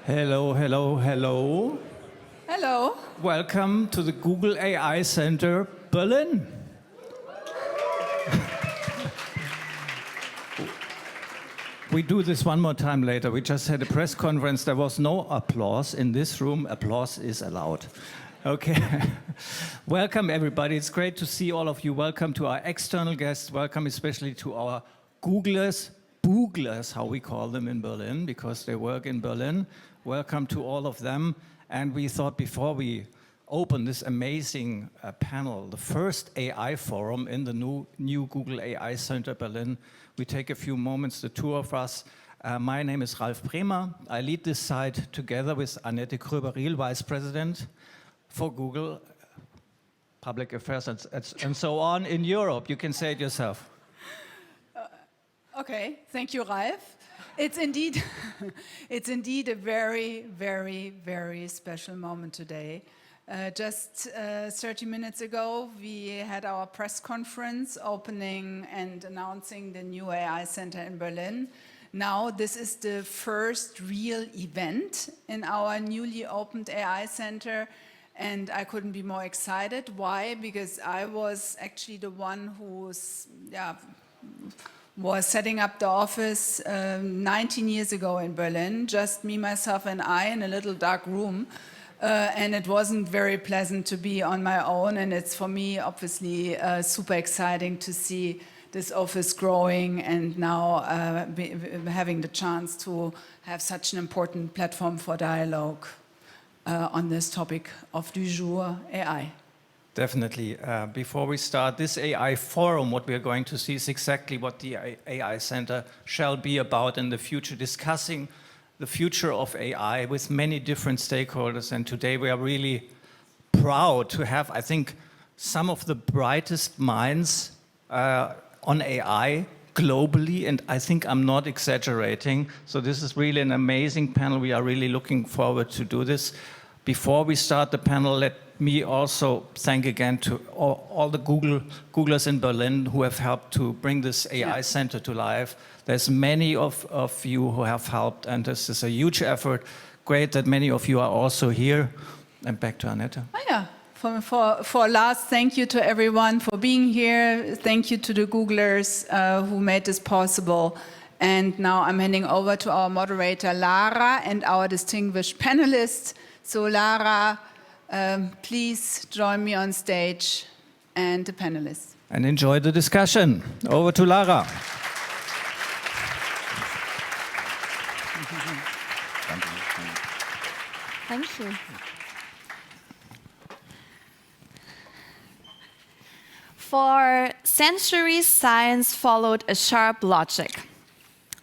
Hello, hello, hello. Hello. Welcome to the Google AI Center, Berlin. We do this one more time later. We just had a press conference. There was no applause in this room. Applause is allowed. Okay. Welcome, everybody. It's great to see all of you. Welcome to our external guests. Welcome especially to our Googlers, Booglers, how we call them in Berlin, because they work in Berlin. Welcome to all of them. And we thought before we open this amazing panel, the first AI forum in the new Google AI Center Berlin, we take a few moments, the two of us. My name is Ralf Bremer. I lead this site together with Annette Kröber-Riel, Vice President for Google Public Affairs and so on in Europe. You can say it yourself. Okay, thank you, Ralf. It's indeed a very, very, very special moment today. Just 30 minutes ago, we had our press conference opening and announcing the new AI Center in Berlin. Now, this is the first real event in our newly opened AI Center, and I couldn't be more excited. Why? Because I was actually the one who was setting up the office 19 years ago in Berlin, just me, myself, and I in a little dark room. And it wasn't very pleasant to be on my own, and it's for me obviously super exciting to see this office growing and now having the chance to have such an important platform for dialogue on this topic of du jour, AI. Definitely. Before we start this AI forum, what we are going to see is exactly what the AI Center shall be about in the future, discussing the future of AI with many different stakeholders. And today we are really proud to have, I think, some of the brightest minds on AI globally, and I think I'm not exaggerating. So this is really an amazing panel. We are really looking forward to do this. Before we start the panel, let me also thank again to all the Googlers in Berlin who have helped to bring this AI Center to life. There's many of you who have helped, and this is a huge effort. Great that many of you are also here. And back to Annette. Oh, yeah. For last, thank you to everyone for being here. Thank you to the Googlers who made this possible. And now I'm handing over to our moderator, Lara, and our distinguished panelists. So Lara, please join me on stage and the panelists. And enjoy the discussion. Over to Lara. Thank you. For centuries, science followed a sharp logic.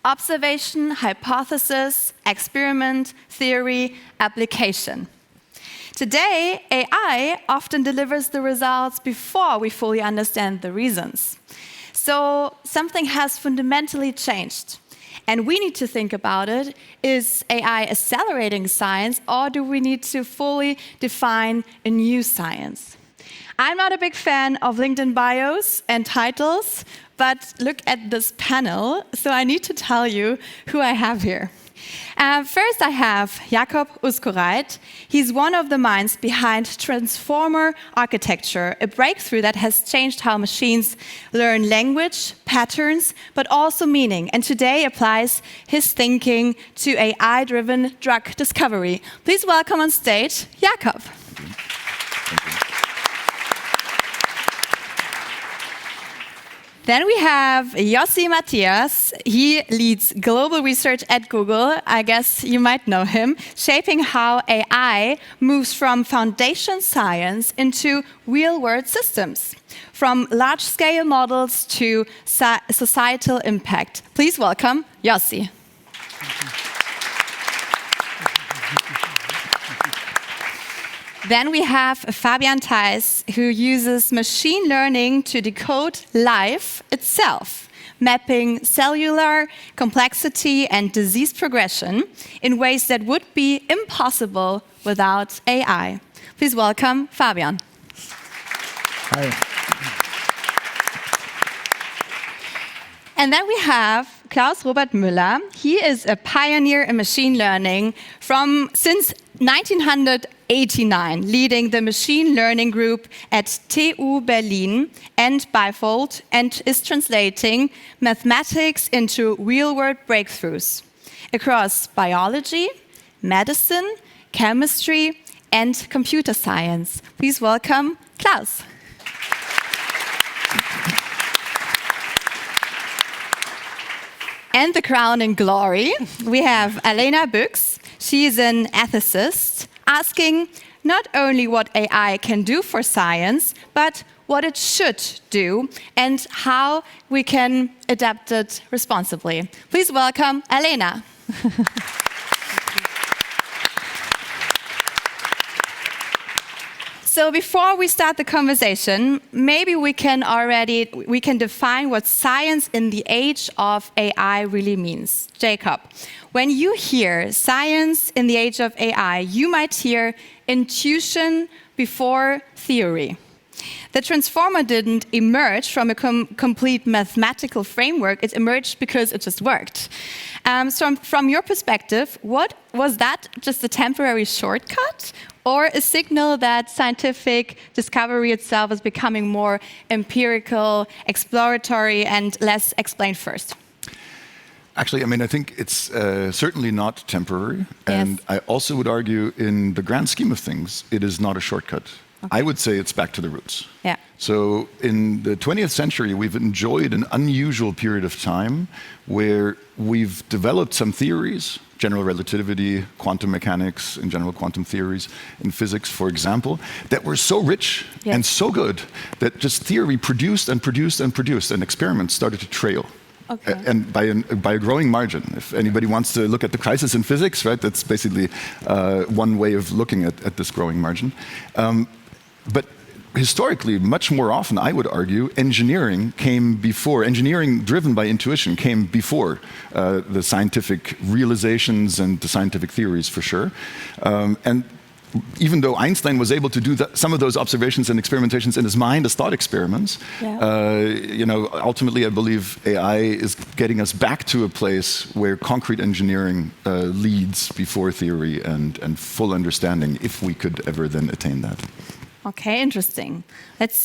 Observation, hypothesis, experiment, theory, application. Today, AI often delivers the results before we fully understand the reasons. So something has fundamentally changed. And we need to think about it. Is AI accelerating science, or do we need to fully define a new science? I'm not a big fan of LinkedIn bios and titles, but look at this panel. So I need to tell you who I have here. First, I have Jakob Uszkoreit. He's one of the minds behind transformer architecture, a breakthrough that has changed how machines learn language, patterns, but also meaning, and today applies his thinking to AI-driven drug discovery. Please welcome on stage, Jakob. Then we have Yossi Matias. He leads global research at Google. I guess you might know him, shaping how AI moves from foundation science into real-world systems, from large-scale models to societal impact. Please welcome Yossi. Then we have Fabian Theis, who uses machine learning to decode life itself, mapping cellular complexity and disease progression in ways that would be impossible without AI. Please welcome Fabian. Hi. And then we have Klaus-Robert Müller. He is a pioneer in machine learning since 1989, leading the machine learning group at TU Berlin and Buyx, and is translating mathematics into real-world breakthroughs across biology, medicine, chemistry, and computer science. Please welcome Klaus. And the crown and glory, we have Alena Buyx. She is an ethicist, asking not only what AI can do for science, but what it should do and how we can adapt it responsibly. Please welcome Alena. So before we start the conversation, maybe we can define what science in the age of AI really means. Jakob, when you hear science in the age of AI, you might hear intuition before theory. The transformer didn't emerge from a complete mathematical framework, it emerged because it just worked. So from your perspective, was that just a temporary shortcut? Or a signal that scientific discovery itself is becoming more empirical, exploratory, and less explained first? Actually, I mean, I think it's certainly not temporary. Yes. And I also would argue, in the grand scheme of things, it is not a shortcut. Okay. I would say it's back to the roots. Yeah. So in the 20th century, we've enjoyed an unusual period of time where we've developed some theories, general relativity, quantum mechanics, and general quantum theories in physics, for example, that were so rich and so good that just theory produced and produced and produced, and experiments started to trail. Okay. And by a growing margin. If anybody wants to look at the crisis in physics, right, that's basically one way of looking at this growing margin. But historically, much more often, I would argue, engineering driven by intuition came before the scientific realizations and the scientific theories, for sure. And even though Einstein was able to do some of those observations and experimentations in his mind as thought experiments, ultimately I believe AI is getting us back to a place where concrete engineering leads before theory and full understanding, if we could ever then attain that. Okay, interesting. Let's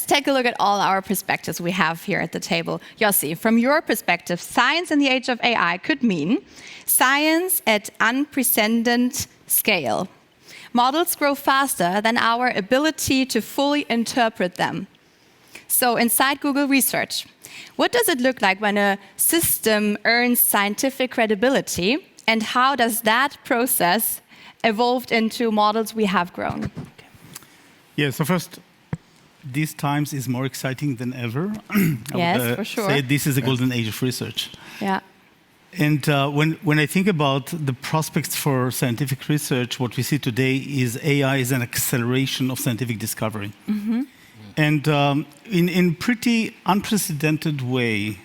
take a look at all our perspectives we have here at the table. Yossi, from your perspective, science in the age of AI could mean science at unprecedented scale. Models grow faster than our ability to fully interpret them. So inside Google Research, what does it look like when a system earns scientific credibility, and how does that process evolve into models we have grown? Yeah, so first, these times is more exciting than ever. Yes, for sure. Say this is a golden age of research. Yeah. And when I think about the prospects for scientific research, what we see today is AI is an acceleration of scientific discovery. Mm-hmm. And in pretty unprecedented way,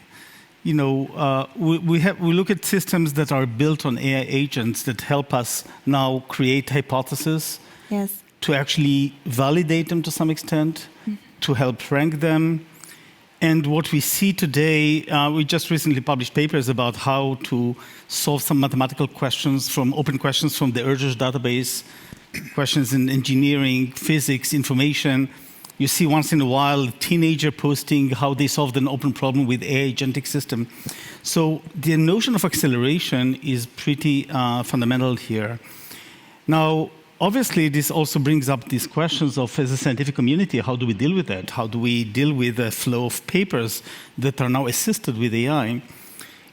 we look at systems that are built on AI agents that help us now create hypotheses. Yes. To actually validate them to some extent, to help rank them. And what we see today, we just recently published papers about how to solve some mathematical questions open questions from the Urgers database, questions in engineering, physics, information. You see once in a while a teenager posting how they solved an open problem with AI agentic system. So the notion of acceleration is pretty fundamental here. Now, obviously, this also brings up these questions of, as a scientific community, how do we deal with that? How do we deal with the flow of papers that are now assisted with AI?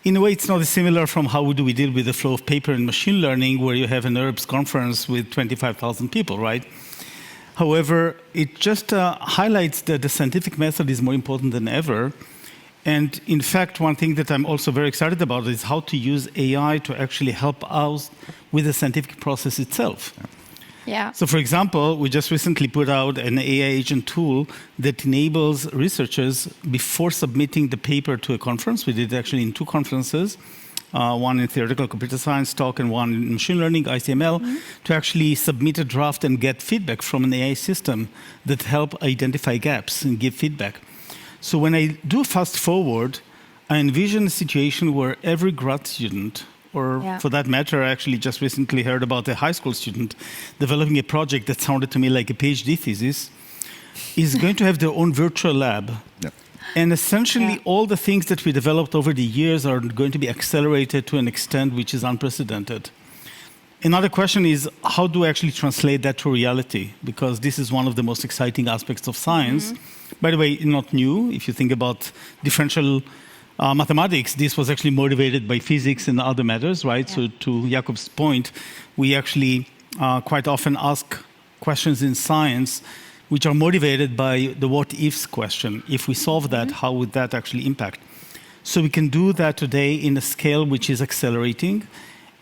In a way, it's not similar from how do we deal with the flow of paper in machine learning, where you have an NURBS conference with 25,000 people, right? However, it just highlights that the scientific method is more important than ever. And in fact, one thing that I'm also very excited about is how to use AI to actually help us with the scientific process itself. Yeah. So for example, we just recently put out an AI agent tool that enables researchers, before submitting the paper to a conference, we did actually in 2 conferences, one in theoretical computer science talk and one in machine learning, ICML, to actually submit a draft and get feedback from an AI system that help identify gaps and give feedback. So when I do fast forward, I envision a situation where every grad student, or for that matter, I actually just recently heard about a high school student developing a project that sounded to me like a PhD thesis, is going to have their own virtual lab. Yep. And essentially, all the things that we developed over the years are going to be accelerated to an extent which is unprecedented. Another question is, how do I actually translate that to reality? Because this is one of the most exciting aspects of science. By the way, not new. If you think about differential mathematics, this was actually motivated by physics and other matters, right? So to Jakob's point, we actually quite often ask questions in science which are motivated by the what-ifs question. If we solve that, how would that actually impact? So we can do that today in a scale which is accelerating.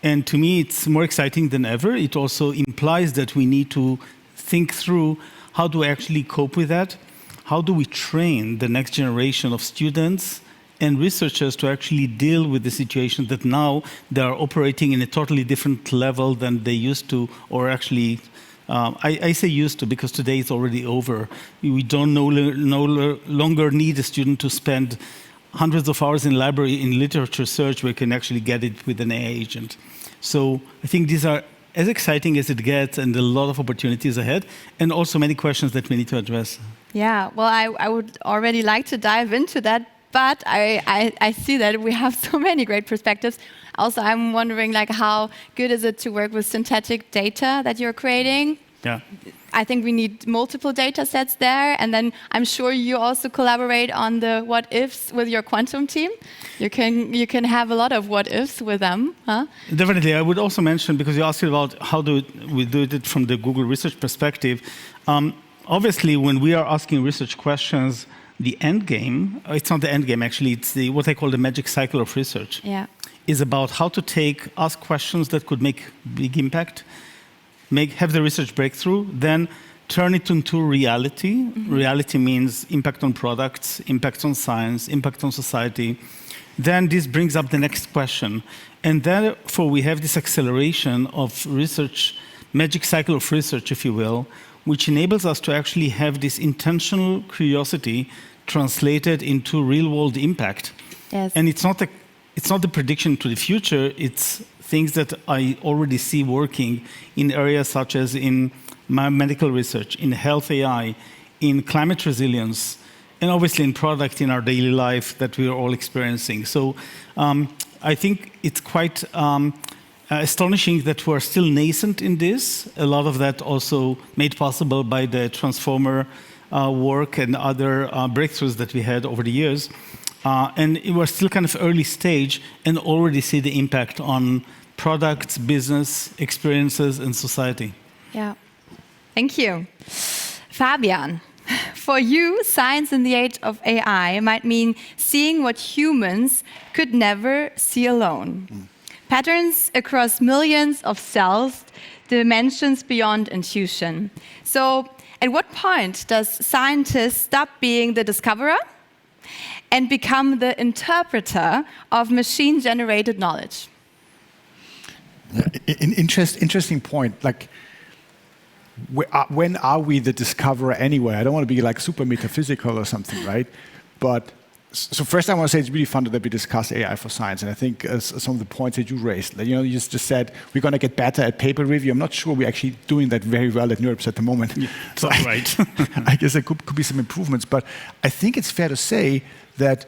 And to me, it's more exciting than ever. It also implies that we need to think through how do we actually cope with that? How do we train the next generation of students and researchers to actually deal with the situation that now they are operating in a totally different level than they used to, or actually, I say used to because today it's already over. We don't no longer need a student to spend hundreds of hours in library in literature search where you can actually get it with an AI agent. So I think these are as exciting as it gets and a lot of opportunities ahead, and also many questions that we need to address. Yeah, well, I would already like to dive into that, but I see that we have so many great perspectives. Also, I'm wondering, like, how good is it to work with synthetic data that you're creating? Yeah. I think we need multiple data sets there, and then I'm sure you also collaborate on the what-ifs with your quantum team. You can have a lot of what-ifs with them, huh? Definitely. I would also mention, because you asked about how do we do it from the Google research perspective, obviously when we are asking research questions, the end game, it's not the end game actually, it's what I call the magic cycle of research. Yeah. Is about how to ask questions that could make big impact, have the research breakthrough, then turn it into reality. Reality means impact on products, impact on science, impact on society. Then this brings up the next question. And therefore, we have this acceleration of research, magic cycle of research, if you will, which enables us to actually have this intentional curiosity translated into real-world impact. Yes. And it's not the prediction to the future, it's things that I already see working in areas such as in medical research, in health AI, in climate resilience, and obviously in product in our daily life that we are all experiencing. So I think it's quite astonishing that we're still nascent in this. A lot of that also made possible by the transformer work and other breakthroughs that we had over the years. And we're still kind of early stage and already see the impact on products, business, experiences, and society. Yeah. Thank you. Fabian, for you, science in the age of AI might mean seeing what humans could never see alone. Patterns across millions of cells, dimensions beyond intuition. So, at what point does scientists stop being the discoverer and become the interpreter of machine-generated knowledge? Interesting point. Like, when are we the discoverer anyway? I don't want to be like super metaphysical or something, right? But so first, I want to say it's really fun that we discuss AI for science, and I think some of the points that you raised, like, you just said we're going to get better at paper review. I'm not sure we're actually doing that very well at NeurIPS at the moment. Yeah, so right. I guess there could be some improvements, but I think it's fair to say that.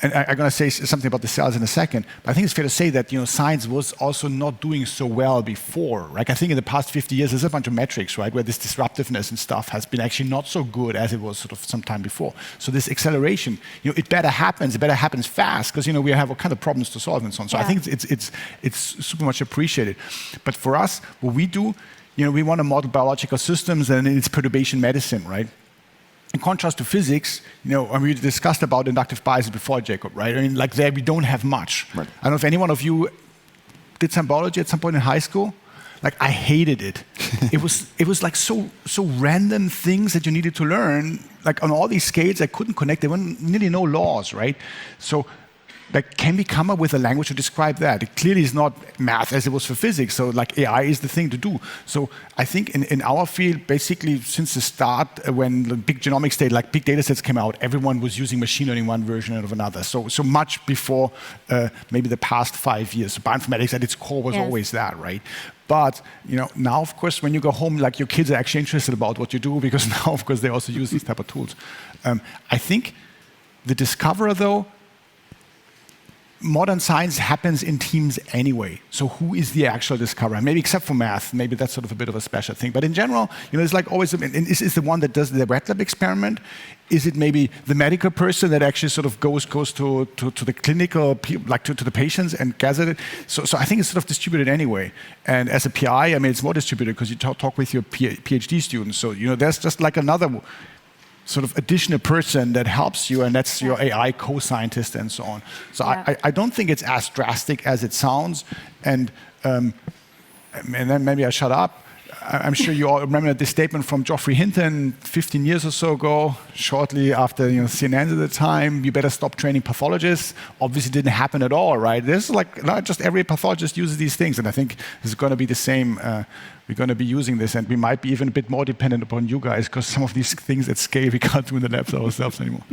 And I'm going to say something about the cells in a second, but I think it's fair to say that science was also not doing so well before. Right? I think in the past 50 years, there's a bunch of metrics, right, where this disruptiveness and stuff has been actually not so good as it was sort of some time before. So this acceleration, it better happens fast, because we have all kind of problems to solve and so on. So I think it's super much appreciated. But for us, what we do, we want to model biological systems, and it's perturbation medicine, right? In contrast to physics, and we discussed about inductive biases before, Jakob, right? I mean, like there we don't have much. Right. I don't know if any one of you did some biology at some point in high school. Like, I hated it. it was like so random things that you needed to learn. Like on all these scales, I couldn't connect. There were nearly no laws, right? So like, can we come up with a language to describe that? It clearly is not math as it was for physics, so like AI is the thing to do. So I think in our field, basically since the start, when the big genomics data, like big data sets came out, everyone was using machine learning one version of another. So much before maybe the past 5 years. So bioinformatics at its core was always that, right? But now, of course, when you go home, like your kids are actually interested about what you do because now, of course, they also use these type of tools. I think the discoverer, though, modern science happens in teams anyway. So who is the actual discoverer? Maybe except for math, maybe that's sort of a bit of a special thing. But in general, it's like always, is the one that does the wet lab experiment? Is it maybe the medical person that actually sort of goes to the clinical, like to the patients and gathers it? So I think it's sort of distributed anyway. And as a PI, I mean, it's more distributed because you talk with your PhD students. So, there's just like another sort of additional person that helps you, and that's your AI co-scientist and so on. So I don't think it's as drastic as it sounds. And then maybe I shut up. I'm sure you all remember this statement from Geoffrey Hinton 15 years or so ago, shortly after CNN at the time, you better stop training pathologists. Obviously didn't happen at all, right? There's like, not just every pathologist uses these things, and I think it's going to be the same. We're going to be using this, and we might be even a bit more dependent upon you guys, because some of these things at scale we can't do in the labs ourselves anymore.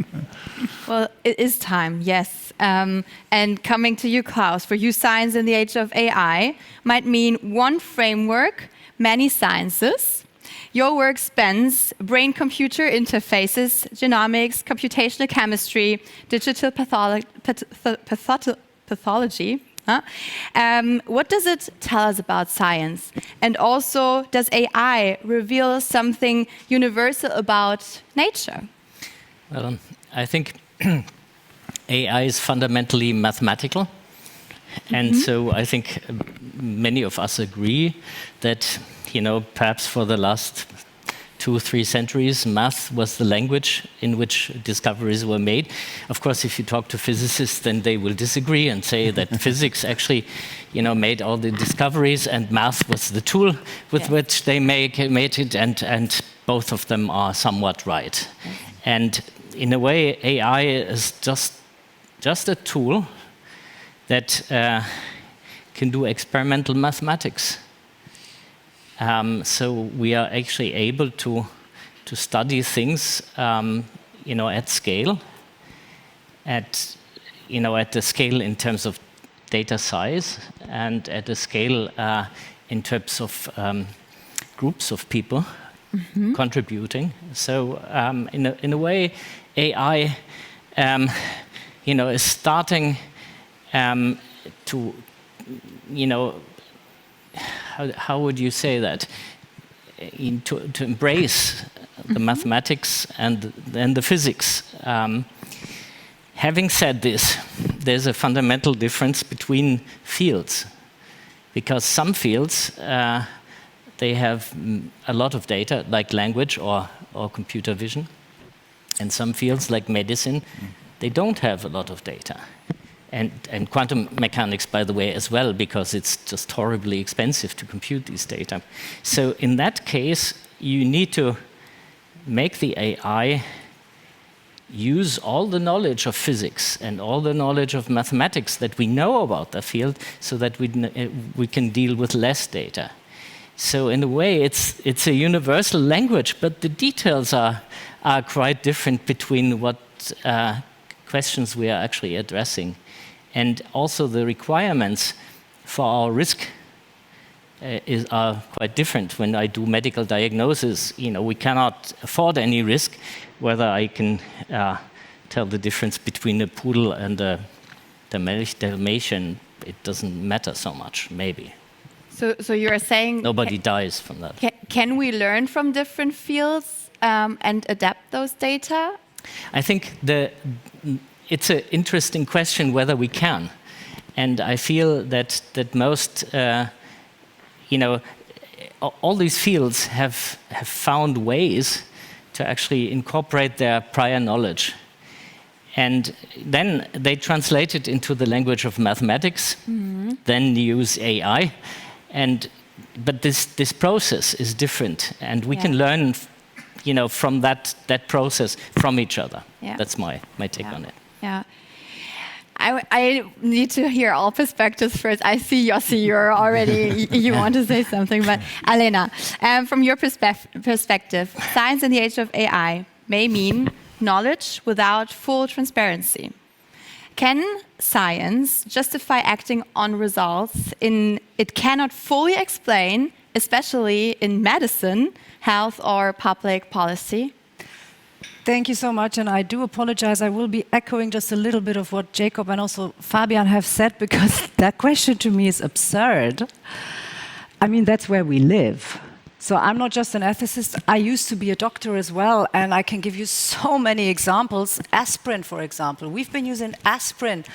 Well, it is time, yes. And coming to you, Klaus, for you, science in the age of AI might mean one framework, many sciences. Your work spans brain-computer interfaces, genomics, computational chemistry, digital pathology. What does it tell us about science? And also, does AI reveal something universal about nature? Well, I think AI is fundamentally mathematical. And so I think many of us agree that, perhaps for the last 2 or 3 centuries, math was the language in which discoveries were made. Of course, if you talk to physicists, then they will disagree and say that physics actually, made all the discoveries, and math was the tool with which they made it, and both of them are somewhat right. And in a way, AI is just a tool that can do experimental mathematics. So we are actually able to study things, at scale, at the scale in terms of data size, and at the scale in terms of groups of people contributing. So in a way, AI, is starting to, how would you say that? To embrace the mathematics and the physics. Having said this, there's a fundamental difference between fields, because some fields they have a lot of data, like language or computer vision, and some fields, like medicine, they don't have a lot of data. And quantum mechanics, by the way, as well, because it's just horribly expensive to compute these data. So in that case, you need to make the AI use all the knowledge of physics and all the knowledge of mathematics that we know about the field, so that we can deal with less data. So in a way, it's a universal language, but the details are quite different between what questions we are actually addressing. And also the requirements for our risk are quite different. When I do medical diagnosis, we cannot afford any risk. Whether I can tell the difference between a poodle and a Dalmatian, it doesn't matter so much, maybe. So you're saying... Nobody dies from that. Can we learn from different fields and adapt those data? I think it's an interesting question whether we can. And I feel that most, all these fields have found ways to actually incorporate their prior knowledge. And then they translate it into the language of mathematics, then use AI. But this process is different, and we can learn from that process from each other. Yeah. That's my take on it. Yeah. I need to hear all perspectives first. I see, Yossi, you're already, you want to say something. But Alena, from your perspective, science in the age of AI may mean knowledge without full transparency. Can science justify acting on results it cannot fully explain, especially in medicine, health, or public policy? Thank you so much, and I do apologize. I will be echoing just a little bit of what Jakob and also Fabian have said, because that question to me is absurd. I mean, that's where we live. So I'm not just an ethicist. I used to be a doctor as well, and I can give you so many examples. Aspirin, for example. We've been using aspirin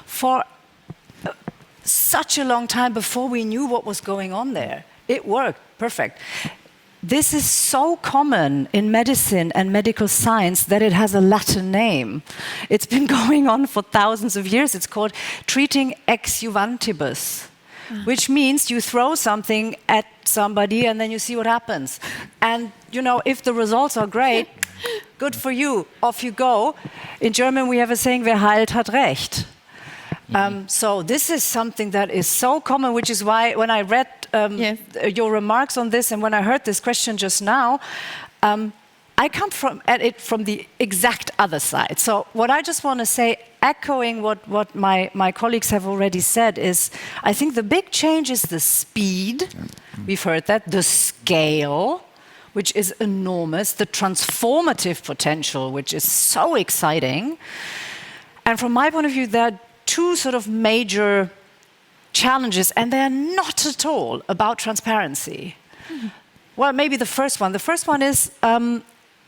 for such a long time before we knew what was going on there. It worked, perfect. This is so common in medicine and medical science that it has a Latin name. It's been going on for thousands of years. It's called treating ex juvantibus, which means you throw something at somebody and then you see what happens. And, you know, if the results are great, good for you, off you go. In German, we have a saying, wer heilt, hat recht. So this is something that is so common, which is why when I read your remarks on this and when I heard this question just now, I come at it from the exact other side. So what I just want to say, echoing what my colleagues have already said, is I think the big change is the speed. We've heard that. The scale, which is enormous. The transformative potential, which is so exciting. And from my point of view, there are two sort of major challenges, and they're not at all about transparency. Well, maybe the first one. The first one is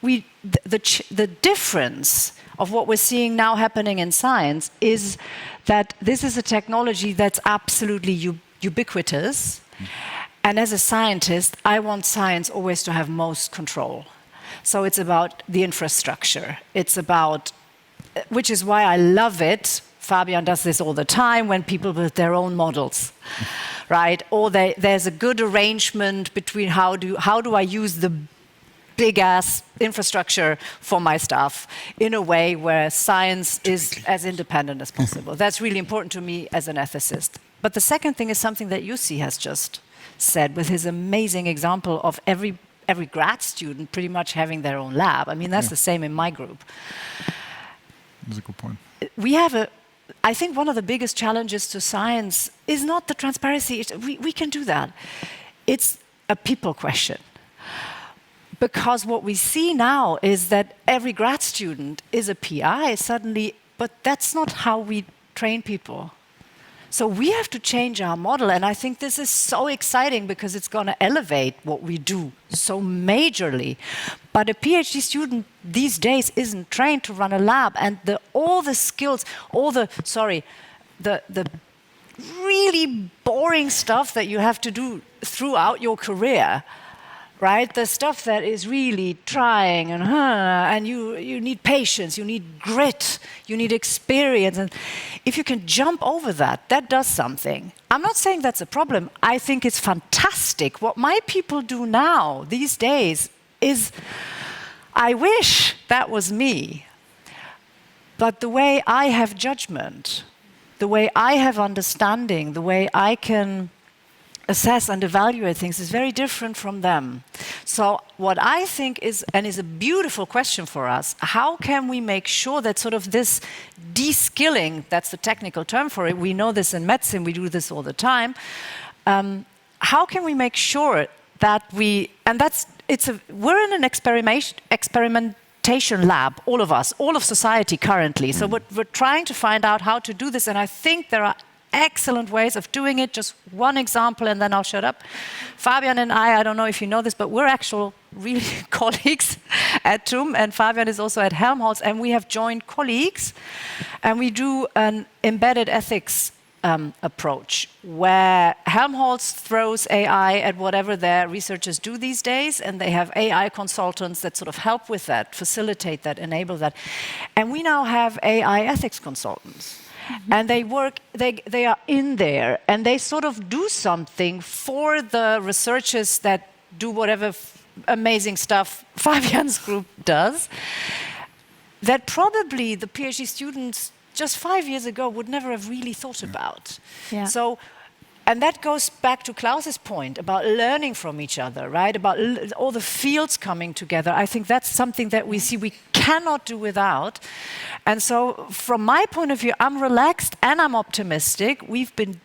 the difference of what we're seeing now happening in science is that this is a technology that's absolutely ubiquitous. And as a scientist, I want science always to have most control. So it's about the infrastructure. It's about, which is why I love it. Fabian does this all the time when people build their own models, right? Or there's a good arrangement between how do I use the big-ass infrastructure for my stuff in a way where science is as independent as possible. That's really important to me as an ethicist. But the second thing is something that Yossi has just said with his amazing example of every grad student pretty much having their own lab. I mean, that's the same in my group. That's a good point. I think one of the biggest challenges to science is not the transparency. We can do that. It's a people question. Because what we see now is that every grad student is a PI suddenly, but that's not how we train people. So we have to change our model, and I think this is so exciting because it's going to elevate what we do so majorly. But a PhD student these days isn't trained to run a lab, and all the skills, the really boring stuff that you have to do throughout your career, right? The stuff that is really trying and you need patience, you need grit, you need experience. And if you can jump over that, that does something. I'm not saying that's a problem. I think it's fantastic. What my people do now, these days, is, I wish that was me. But the way I have judgment, the way I have understanding, the way I can assess and evaluate things is very different from them. So what I think is, and is a beautiful question for us, how can we make sure that sort of this de-skilling, that's the technical term for it, we know this in medicine, we do this all the time, how can we make sure that we're in an experimentation lab, all of us, all of society currently. So we're trying to find out how to do this, and I think there are excellent ways of doing it. Just one example, and then I'll shut up. Fabian and I don't know if you know this, but we're actual really colleagues at TUM, and Fabian is also at Helmholtz, and we have joined colleagues, and we do an embedded ethics approach, where Helmholtz throws AI at whatever their researchers do these days, and they have AI consultants that sort of help with that, facilitate that, enable that. And we now have AI ethics consultants. And they are in there, and they sort of do something for the researchers that do whatever amazing stuff Fabian's group does, that probably the PhD students just 5 years ago would never have really thought about. Yeah. So, and that goes back to Klaus's point about learning from each other, right? About all the fields coming together. I think that's something that we see we cannot do without. And so from my point of view, I'm relaxed and I'm optimistic. We've been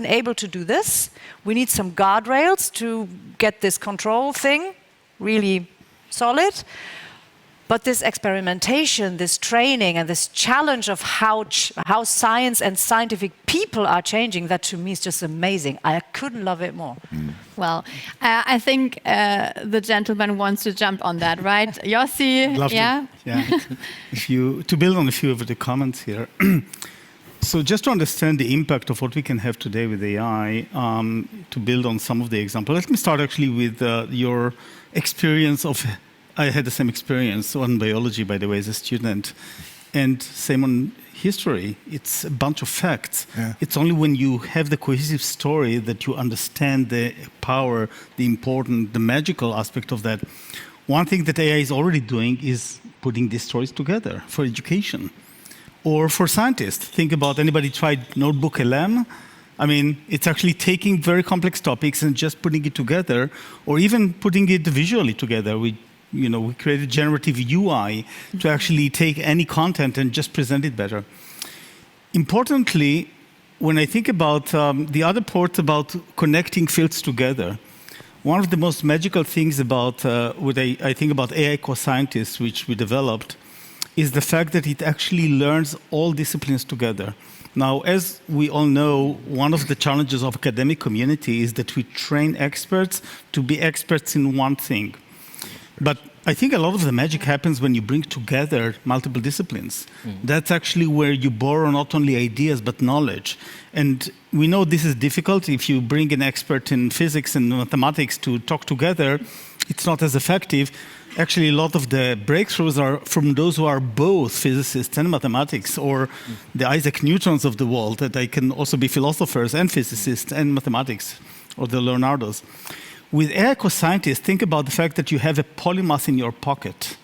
able to do this. We need some guardrails to get this control thing really solid. But this experimentation, this training, and this challenge of how science and scientific people are changing, that to me is just amazing. I couldn't love it more. Well, I think the gentleman wants to jump on that, right? Yossi, Love yeah? to, yeah. To build on a few of the comments here. So just to understand the impact of what we can have today with AI, to build on some of the examples, let me start actually with your experience of, I had the same experience on biology, by the way, as a student, and same on history. It's a bunch of facts. Yeah. It's only when you have the cohesive story that you understand the power, the important, the magical aspect of that. One thing that AI is already doing is putting these stories together for education. Or for scientists, think about, anybody tried Notebook LM? I mean, it's actually taking very complex topics and just putting it together, or even putting it visually together. We created generative UI to actually take any content and just present it better. Importantly, when I think about the other part about connecting fields together, one of the most magical things about what I think about AI co-scientists, which we developed, is the fact that it actually learns all disciplines together. Now, as we all know, one of the challenges of academic community is that we train experts to be experts in one thing. But I think a lot of the magic happens when you bring together multiple disciplines. That's actually where you borrow not only ideas, but knowledge. And we know this is difficult. If you bring an expert in physics and mathematics to talk together, it's not as effective. Actually, a lot of the breakthroughs are from those who are both physicists and mathematics, or the Isaac Newtons of the world, that they can also be philosophers and physicists and mathematics, or the Leonardos. With AI co-scientists, think about the fact that you have a polymath in your pocket.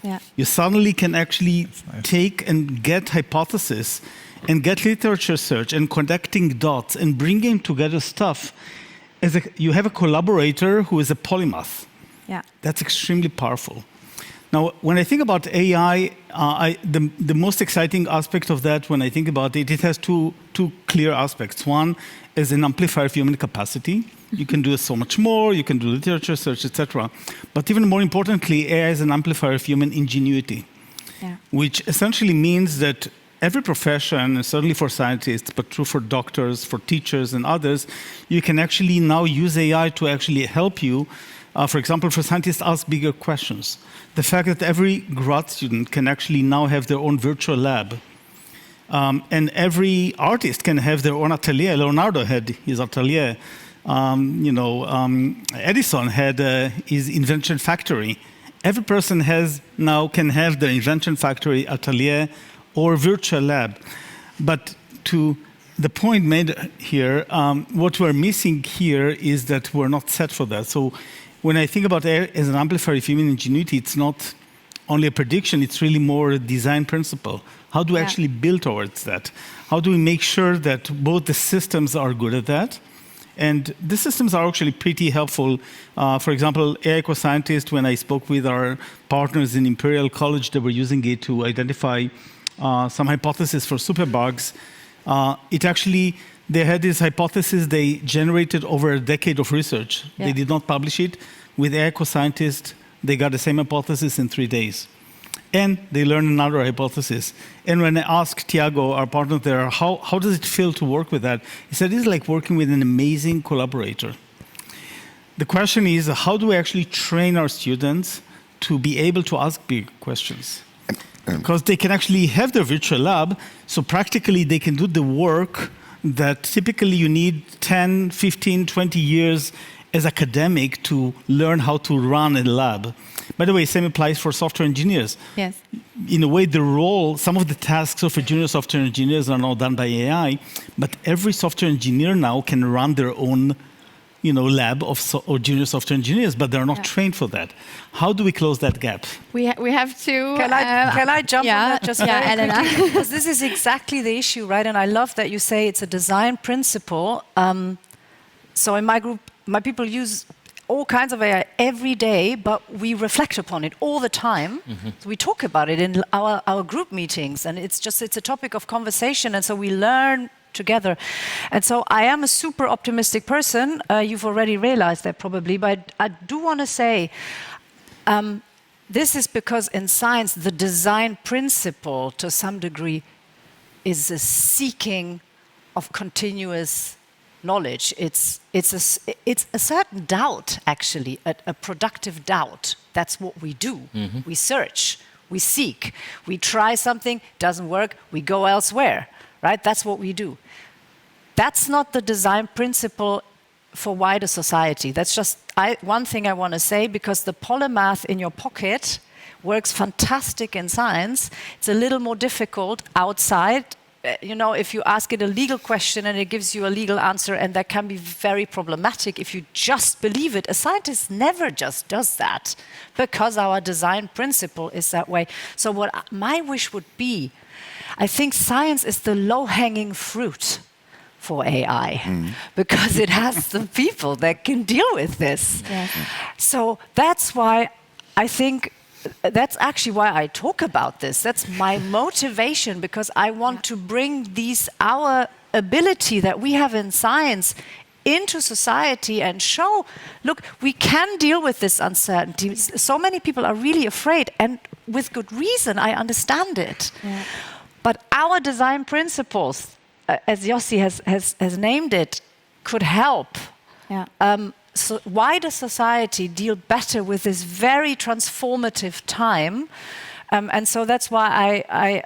Yeah. You suddenly can actually take and get hypotheses and get literature search and connecting dots and bringing together stuff. You have a collaborator who is a polymath. Yeah. That's extremely powerful. Now, when I think about AI, the most exciting aspect of that, when I think about it, it has two clear aspects. One is an amplifier of human capacity. You can do so much more, you can do literature search, etc. But even more importantly, AI is an amplifier of human ingenuity, which essentially means that every profession, and certainly for scientists, but true for doctors, for teachers and others, you can actually now use AI to actually help you. For example, for scientists, ask bigger questions. The fact that every grad student can actually now have their own virtual lab, and every artist can have their own atelier. Leonardo had his atelier. Edison had his invention factory. Every person can have their invention factory, atelier, or virtual lab. But to the point made here, what we're missing here is that we're not set for that. So when I think about AI as an amplifier of human ingenuity, it's not only a prediction, it's really more a design principle. How do we actually build towards that? How do we make sure that both the systems are good at that? And the systems are actually pretty helpful. For example, AI co-scientists, when I spoke with our partners in Imperial College, they were using it to identify some hypotheses for superbugs. They had this hypothesis they generated over a decade of research. They did not publish it. With AI co-scientists, they got the same hypothesis in 3 days. And they learned another hypothesis. And when I asked Tiago, our partner there, how does it feel to work with that? He said, it's like working with an amazing collaborator. The question is, how do we actually train our students to be able to ask big questions? Because they can actually have their virtual lab, so practically they can do the work that typically you need 10, 15, 20 years as academic to learn how to run a lab. By the way, same applies for software engineers. Yes. In a way, some of the tasks of a junior software engineers are now done by AI, but every software engineer now can run their own lab or junior software engineers, but they're not trained for that. How do we close that gap? We have to. Can I jump on that just very Alena. quickly? Because this is exactly the issue, right? And I love that you say it's a design principle. So in my group, my people use all kinds of AI every day, but we reflect upon it all the time. So we talk about it in our group meetings, and it's a topic of conversation, and so we learn together. And so I am a super optimistic person. You've already realized that probably, but I do want to say, this is because in science, the design principle, to some degree, is a seeking of continuous knowledge. It's a certain doubt, actually, a productive doubt. That's what we do. We search, we seek, we try something, doesn't work, we go elsewhere, right? That's what we do. That's not the design principle for wider society. That's just one thing I want to say, because the polymath in your pocket works fantastic in science. It's a little more difficult outside. If you ask it a legal question and it gives you a legal answer, and that can be very problematic if you just believe it. A scientist never just does that, because our design principle is that way. So what my wish would be, I think science is the low-hanging fruit for AI, because it has the people that can deal with this. Yes. So that's why I think, that's actually why I talk about this. That's my motivation, because I want to bring our ability that we have in science into society and show, look, we can deal with this uncertainty. So many people are really afraid, and with good reason, I understand it. Yeah. But our design principles, as Yossi has named it, could help wider society deal better with this very transformative time. And so that's why I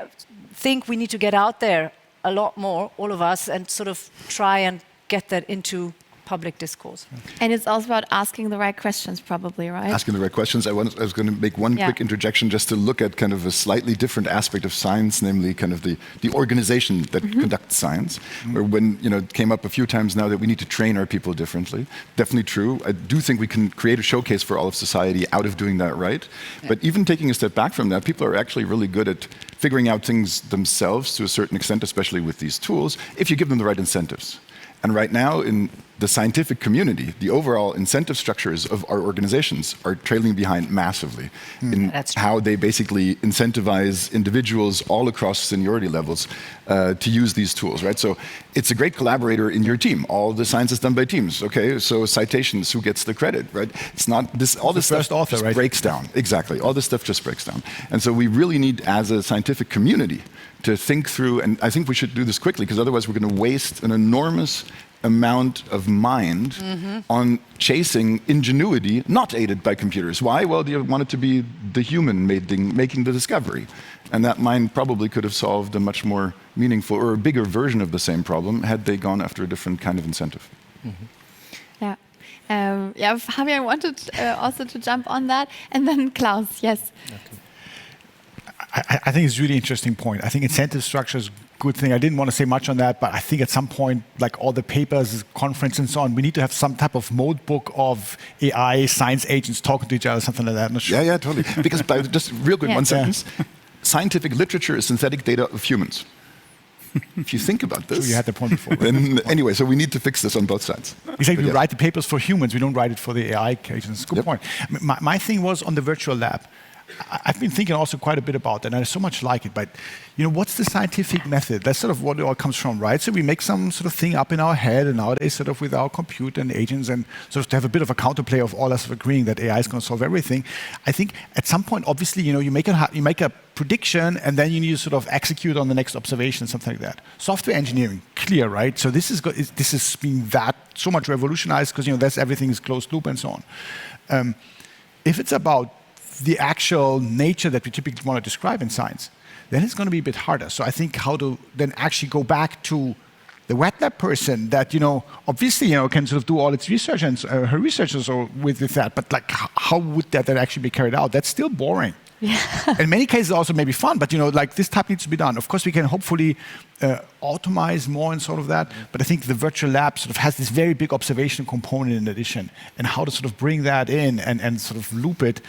think we need to get out there a lot more, all of us, and sort of try and get that into public discourse. And it's also about asking the right questions, probably, right? Asking the right questions. I was going to make one quick interjection just to look at kind of a slightly different aspect of science, namely kind of the organization that conducts science, where when, it came up a few times now that we need to train our people differently. Definitely true. I do think we can create a showcase for all of society out of doing that right. Yeah. But even taking a step back from that, people are actually really good at figuring out things themselves to a certain extent, especially with these tools, if you give them the right incentives. And right now, in the scientific community, the overall incentive structures of our organizations are trailing behind massively in how they basically incentivize individuals all across seniority levels to use these tools, right? So it's a great collaborator in your team. All the science is done by teams, okay? So citations, who gets the credit, right? It's not this, all this stuff just breaks down. Exactly, all this stuff just breaks down. And so we really need, as a scientific community, to think through, and I think we should do this quickly, because otherwise we're going to waste an enormous amount of mind on chasing ingenuity not aided by computers. Why? Well, you want it to be the human making the discovery. And that mind probably could have solved a much more meaningful or a bigger version of the same problem had they gone after a different kind of incentive. Fabian wanted also to jump on that. And then Klaus, yes. Okay. I think it's a really interesting point. I think incentive structure is a good thing. I didn't want to say much on that, but I think at some point, like all the papers, conference and so on, we need to have some type of mode book of AI science agents talking to each other, something like that. I'm not sure. Yeah, totally. Because just real quick, one sentence. Scientific literature is synthetic data of humans. If you think about this, you had the point before. Then anyway, so we need to fix this on both sides. Exactly, we write the papers for humans. We don't write it for the AI agents. Good point. My thing was on the virtual lab. I've been thinking also quite a bit about that, and I so much like it. But what's the scientific method? That's sort of what it all comes from, right? So we make some sort of thing up in our head, and nowadays sort of with our computer and agents, and sort of to have a bit of a counterplay of all us agreeing that AI is going to solve everything. I think at some point, obviously, you make a prediction, and then you need to sort of execute on the next observation, something like that. Software engineering, clear, right? So this is being that so much revolutionized because that's everything is closed loop and so on. If it's about the actual nature that we typically want to describe in science, then it's going to be a bit harder. So I think how to then actually go back to the wet lab person that, obviously, can sort of do all its research and her research or with that, but like how would that actually be carried out? That's still boring. In many cases, also maybe fun, but like this type needs to be done. Of course, we can hopefully automate more and sort of that, but I think the virtual lab sort of has this very big observation component in addition, and how to sort of bring that in and sort of loop it.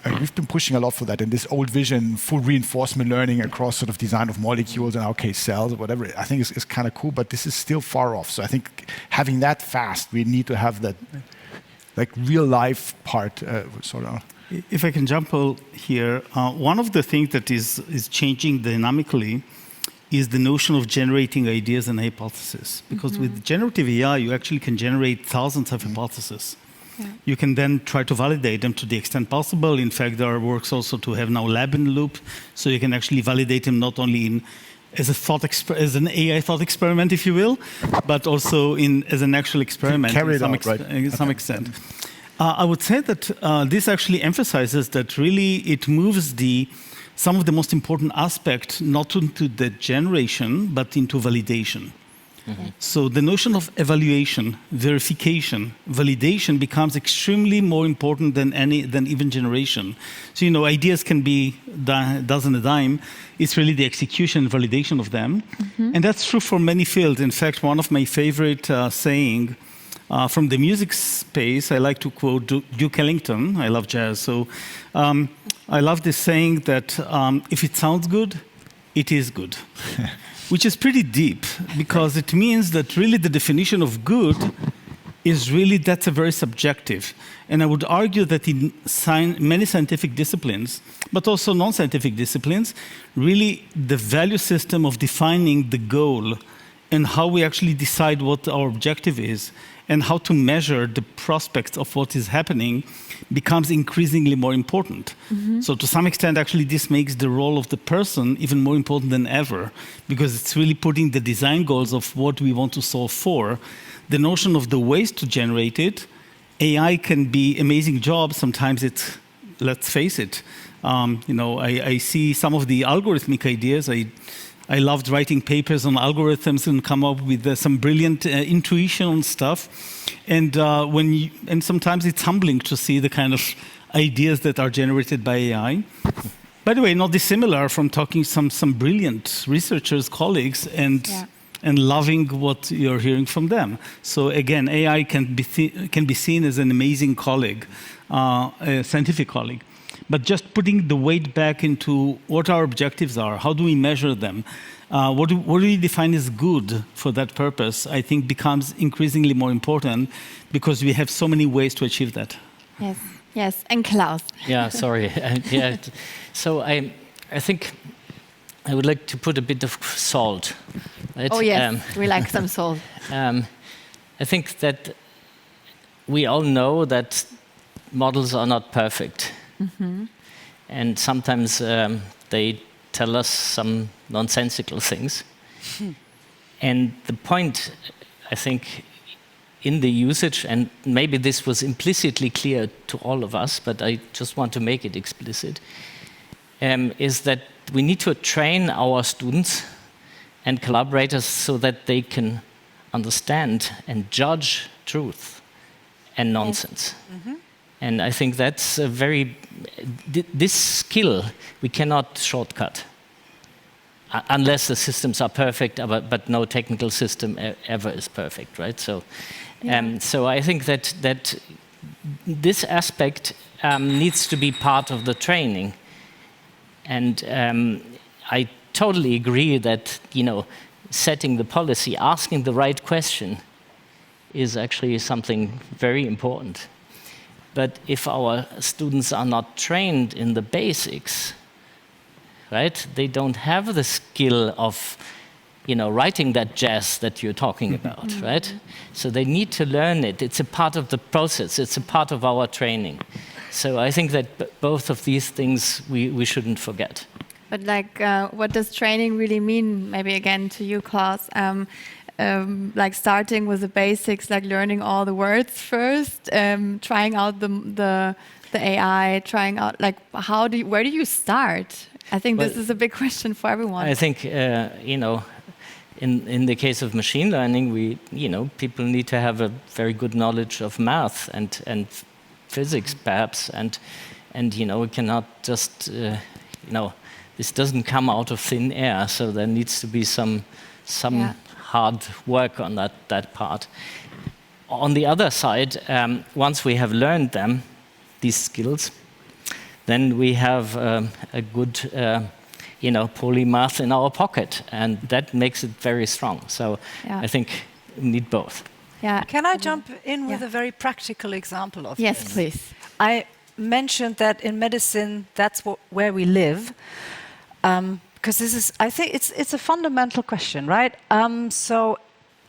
We've been pushing a lot for that in this old vision, full reinforcement learning across sort of design of molecules, in our case cells or whatever. I think is kind of cool, but this is still far off. So I think having that fast, we need to have that like real life part sort of. If I can jump here, one of the things that is changing dynamically is the notion of generating ideas and hypotheses. Because with generative AI, you actually can generate thousands of hypotheses. Yeah. You can then try to validate them to the extent possible. In fact, there are works also to have now lab in the loop, so you can actually validate them not only as an AI thought experiment, if you will, but also as an actual experiment to some extent. I would say that this actually emphasizes that really it moves some of the most important aspects not into the generation, but into validation. So the notion of evaluation, verification, validation becomes extremely more important than even generation. So ideas can be dozen a dime. It's really the execution and validation of them, and that's true for many fields. In fact, one of my favorite saying from the music space, I like to quote Duke Ellington. I love jazz, so I love this saying that if it sounds good, it is good. Which is pretty deep, because it means that really the definition of good is really, that's a very subjective. And I would argue that in many scientific disciplines, but also non-scientific disciplines, really the value system of defining the goal and how we actually decide what our objective is and how to measure the prospects of what is happening becomes increasingly more important. So to some extent, actually, this makes the role of the person even more important than ever, because it's really putting the design goals of what we want to solve for. The notion of the ways to generate it, AI can be amazing job. Sometimes it's, let's face it, I see some of the algorithmic ideas. I loved writing papers on algorithms and come up with some brilliant intuition on stuff. And sometimes it's humbling to see the kind of ideas that are generated by AI. By the way, not dissimilar from talking some brilliant researchers, colleagues, and loving what you're hearing from them. So again, AI can be seen as an amazing colleague, a scientific colleague. But just putting the weight back into what our objectives are, how do we measure them, what do we define as good for that purpose, I think becomes increasingly more important, because we have so many ways to achieve that. Yes, and Klaus. Yeah, sorry. So I think I would like to put a bit of salt. Right? Oh yes, we like some salt. I think that we all know that models are not perfect. And sometimes they tell us some nonsensical things. And the point, I think, in the usage, and maybe this was implicitly clear to all of us, but I just want to make it explicit, is that we need to train our students and collaborators so that they can understand and judge truth and nonsense. And I think that's a this skill we cannot shortcut unless the systems are perfect, but no technical system ever is perfect, right? So, so I think that this aspect needs to be part of the training. And I totally agree that, setting the policy, asking the right question is actually something very important. But if our students are not trained in the basics, right, they don't have the skill of, writing that jazz that you're talking about, right? So they need to learn it. It's a part of the process. It's a part of our training. So I think that both of these things we shouldn't forget. But what does training really mean? Maybe again to you, Klaus. Starting with the basics, learning all the words first, trying out the AI, trying out where do you start? I think this is a big question for everyone. I think in the case of machine learning, people need to have a very good knowledge of math and physics perhaps, and And we cannot just, this doesn't come out of thin air. So there needs to be some hard work on that part. On the other side, once we have learned these skills, then we have a good, polymath in our pocket, and that makes it very strong. So I think we need both. Yeah. Can I jump in with a very practical example of Yes, this? please. I mentioned that in medicine, that's where we live, because I think it's a fundamental question, right? So,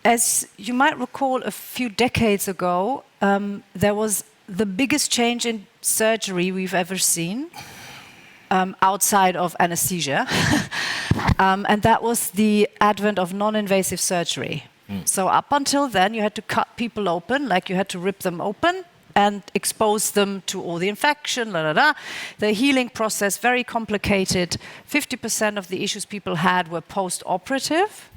as you might recall, a few decades ago, there was the biggest change in surgery we've ever seen, outside of anesthesia, and that was the advent of non-invasive surgery. So up until then, you had to cut people open, like you had to rip them open and expose them to all the infection, The healing process, very complicated. 50% of the issues people had were post-operative.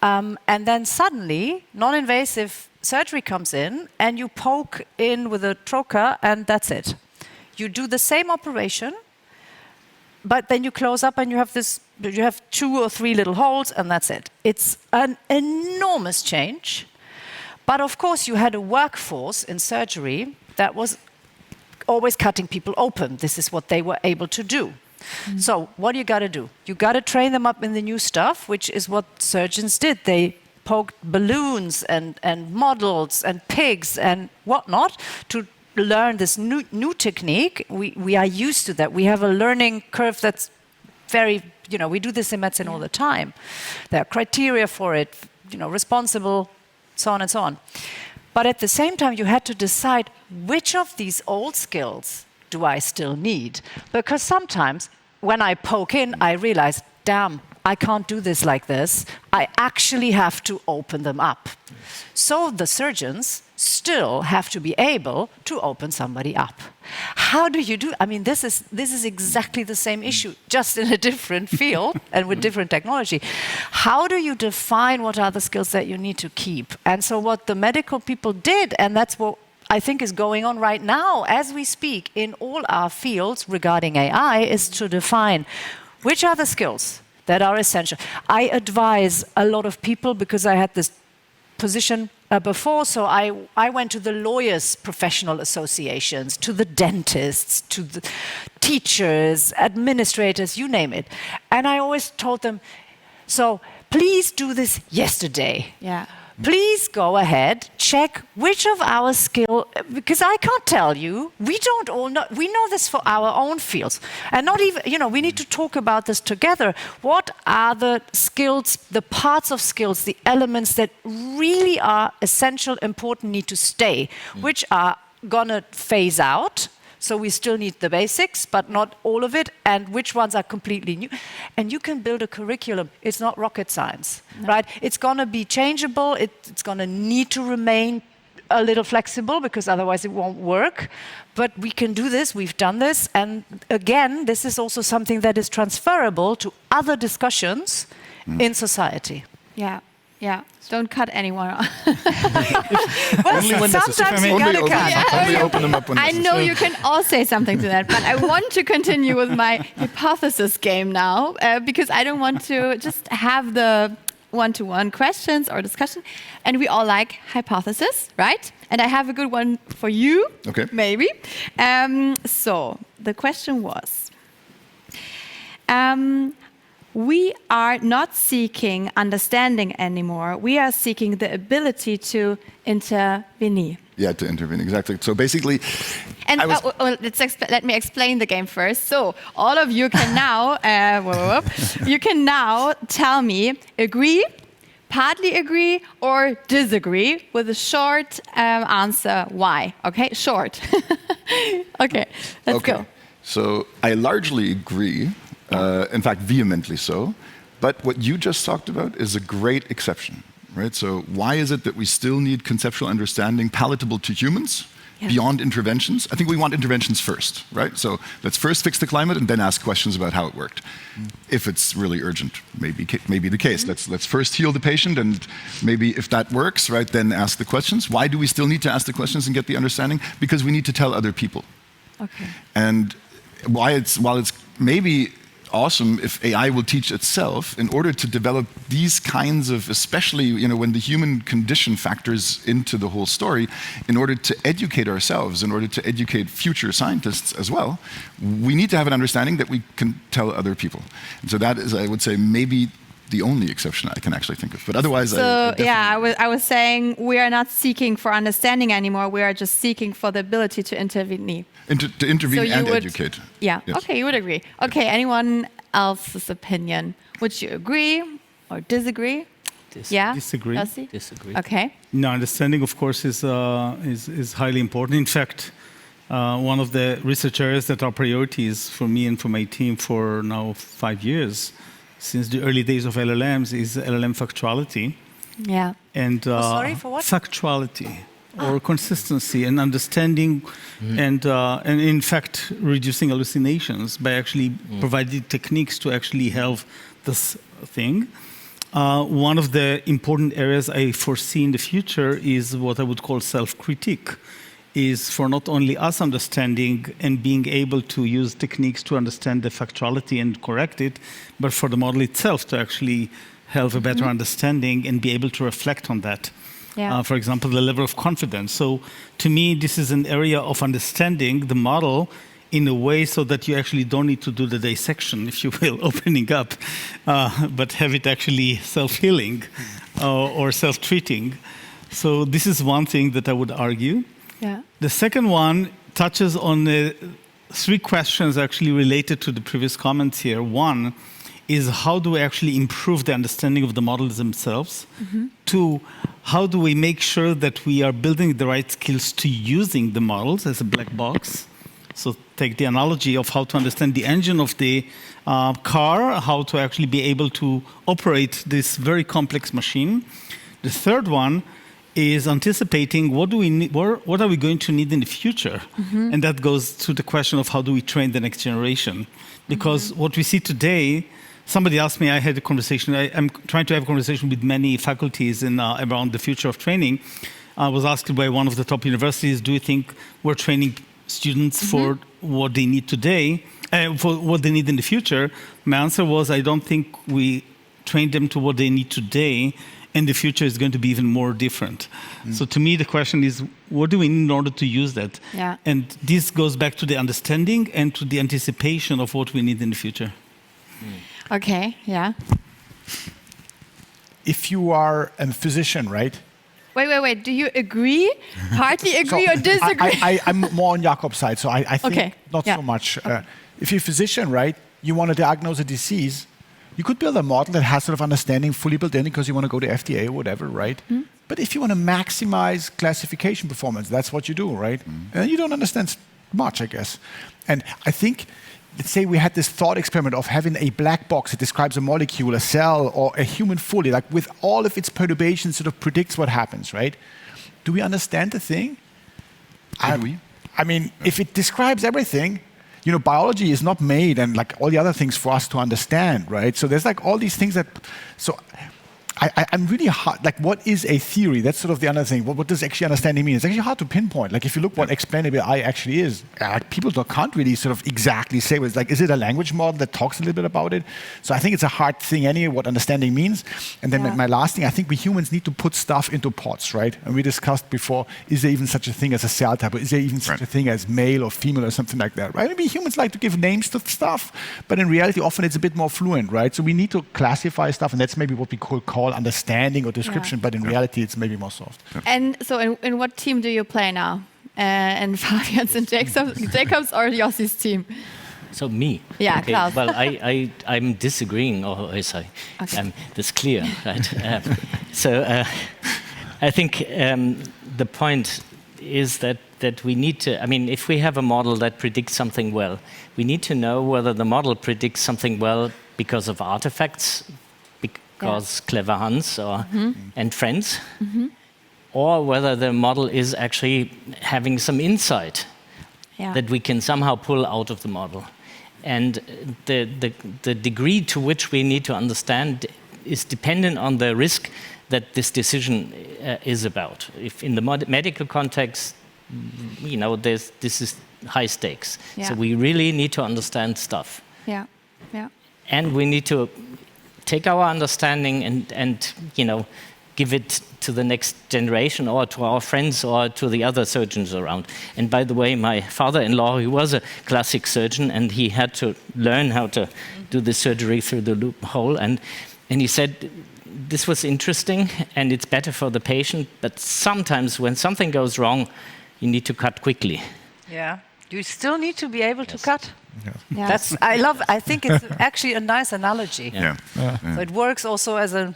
And then suddenly, non-invasive surgery comes in, and you poke in with a trocar, and that's it. You do the same operation, but then you close up and you have 2 or 3 little holes, and that's it. It's an enormous change. But of course, you had a workforce in surgery that was always cutting people open. This is what they were able to do. So what do you got to do? You got to train them up in the new stuff, which is what surgeons did. They poked balloons and models and pigs and whatnot to learn this new technique. We are used to that. We have a learning curve that's very, we do this in medicine all the time. There are criteria for it, responsible, so on and so on. But at the same time, you had to decide which of these old skills do I still need? Because sometimes when I poke in, I realize, damn, I can't do this like this. I actually have to open them up. So the surgeons still have to be able to open somebody up. How do you do? I mean, this is exactly the same issue, just in a different field and with different technology. How do you define what are the skills that you need to keep? And so what the medical people did, and that's what I think is going on right now as we speak in all our fields regarding AI, is to define which are the skills that are essential. I advise a lot of people, because I had this position before, so I went to the lawyers' professional associations, to the dentists, to the teachers, administrators, you name it. And I always told them, so please do this yesterday. Yeah. Please go ahead, check which of our skill, because I can't tell you, we don't all know, we know this for our own fields. And not even, we need to talk about this together. What are the skills, the parts of skills, the elements that really are essential, important, need to stay, which are gonna phase out? So we still need the basics, but not all of it, and which ones are completely new. And you can build a curriculum. It's not rocket science, right? It's going to be changeable. It's going to need to remain a little flexible, because otherwise it won't work. But we can do this. We've done this. And again, this is also something that is transferable to other discussions in society. Yeah. Yeah, don't cut anyone off. Well, sometimes you gotta cut. Only open them up when I know you can all say something to that, but I want to continue with my hypothesis game now, because I don't want to just have the one-to-one questions or discussion. And we all like hypothesis, right? And I have a good one for you, okay. Maybe. So the question was, we are not seeking understanding anymore. We are seeking the ability to intervene. Yeah, to intervene, exactly. So basically... And let me explain the game first. So all of you can now, tell me, agree, partly agree, or disagree with a short answer why. Okay, short. Okay, let's go. So I largely agree. In fact, vehemently so. But what you just talked about is a great exception, right? So why is it that we still need conceptual understanding palatable to humans beyond interventions? I think we want interventions first, right? So let's first fix the climate and then ask questions about how it worked. If it's really urgent, maybe the case. Let's first heal the patient, and maybe if that works, right, then ask the questions. Why do we still need to ask the questions and get the understanding? Because we need to tell other people. Okay. And while it's maybe awesome if AI will teach itself, in order to develop these kinds of, especially when the human condition factors into the whole story, in order to educate ourselves, in order to educate future scientists as well, we need to have an understanding that we can tell other people. And so that is, I would say, maybe the only exception I can actually think of. But otherwise, I was saying we are not seeking for understanding anymore. We are just seeking for the ability to intervene. To intervene and educate. Yeah. Yes. Okay, you would agree. Okay. Anyone else's opinion? Would you agree or disagree? Yeah. Disagree. Yossi? Disagree. Okay. No, understanding, of course, is highly important. In fact, one of the research areas that are priorities for me and for my team for now 5 years, since the early days of LLMs, is LLM factuality. Yeah. And sorry, for what? Factuality, or consistency and understanding, and in fact reducing hallucinations by actually providing techniques to actually help this thing. One of the important areas I foresee in the future is what I would call self-critique, is for not only us understanding and being able to use techniques to understand the factuality and correct it, but for the model itself to actually have a better understanding and be able to reflect on that. Yeah. For example, the level of confidence. So to me, this is an area of understanding the model in a way so that you actually don't need to do the dissection, if you will, opening up, but have it actually self-healing or self-treating. So this is one thing that I would argue. Yeah. The second one touches on 3 questions actually related to the previous comments here. One is, how do we actually improve the understanding of the models themselves? 2, how do we make sure that we are building the right skills to using the models as a black box? So take the analogy of how to understand the engine of the car, how to actually be able to operate this very complex machine. The third one is anticipating what are we going to need in the future? And that goes to the question of how do we train the next generation? Because what we see today, somebody asked me, I had a conversation, I'm trying to have a conversation with many faculties around the future of training. I was asked by one of the top universities, do you think we're training students for what they need today, for what they need in the future? My answer was, I don't think we train them to what they need today, and the future is going to be even more different. So to me, the question is, what do we need in order to use that? Yeah. And this goes back to the understanding and to the anticipation of what we need in the future. Okay. Yeah. If you are a physician, right? Wait. Do you agree? Partly agree or disagree? I'm more on Jakob's side, so I think not so much. If you're a physician, right, you want to diagnose a disease, you could build a model that has sort of understanding fully built in because you want to go to FDA or whatever, right? But if you want to maximize classification performance, that's what you do, right? And you don't understand much, I guess. And I think, let's say we had this thought experiment of having a black box that describes a molecule, a cell, or a human fully, like with all of its perturbations, sort of predicts what happens, right? Do we understand the thing? I mean, if it describes everything, biology is not made and like all the other things for us to understand, right? So there's like all these things that, so I'm really hard, like what is a theory? That's sort of the other thing. What does actually understanding mean? It's actually hard to pinpoint. Like if you look what explainable AI actually is, people can't really sort of exactly say what it's like. Is it a language model that talks a little bit about it? So I think it's a hard thing anyway, what understanding means. And then my last thing, I think we humans need to put stuff into pots, right? And we discussed before, is there even such a thing as a cell type? Or is there even such a thing as male or female or something like that, right? Maybe humans like to give names to stuff, but in reality, often it's a bit more fluent, right? So we need to classify stuff, and that's maybe what we could call understanding or description, but in reality, it's maybe more soft. And so in what team do you play now? In Fabian's and Jakob's or Yossi's team? So me. Yeah, okay. Klaus. Well, I'm disagreeing, or is I? Okay. That's clear, right? I think the point is that we need to, if we have a model that predicts something well, we need to know whether the model predicts something well because of artifacts, because clever Hans and friends, or whether the model is actually having some insight that we can somehow pull out of the model. And the degree to which we need to understand is dependent on the risk that this decision is about. If in the medical context, this is high stakes. Yeah. So we really need to understand stuff. Yeah. Yeah. And we need to take our understanding and give it to the next generation or to our friends or to the other surgeons around. And by the way, my father-in-law, he was a classic surgeon, and he had to learn how to do the surgery through the loophole. And he said, this was interesting, and it's better for the patient, but sometimes when something goes wrong, you need to cut quickly. Yeah. You still need to be able to cut. Yeah. That's I think it's actually a nice analogy. Yeah. So it works also as a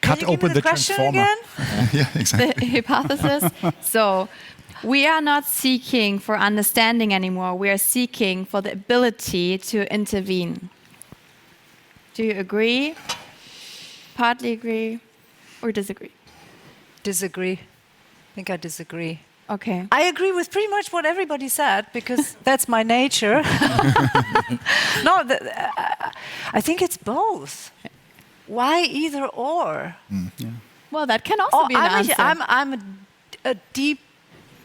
Cut open the question transformer. again? Yeah, exactly. The hypothesis. So we are not seeking for understanding anymore. We are seeking for the ability to intervene. Do you agree? Partly agree or disagree? Disagree. I think I disagree. Okay. I agree with pretty much what everybody said because that's my nature. No, I think it's both. Why either or? Well, that can also be an answer. I'm a deep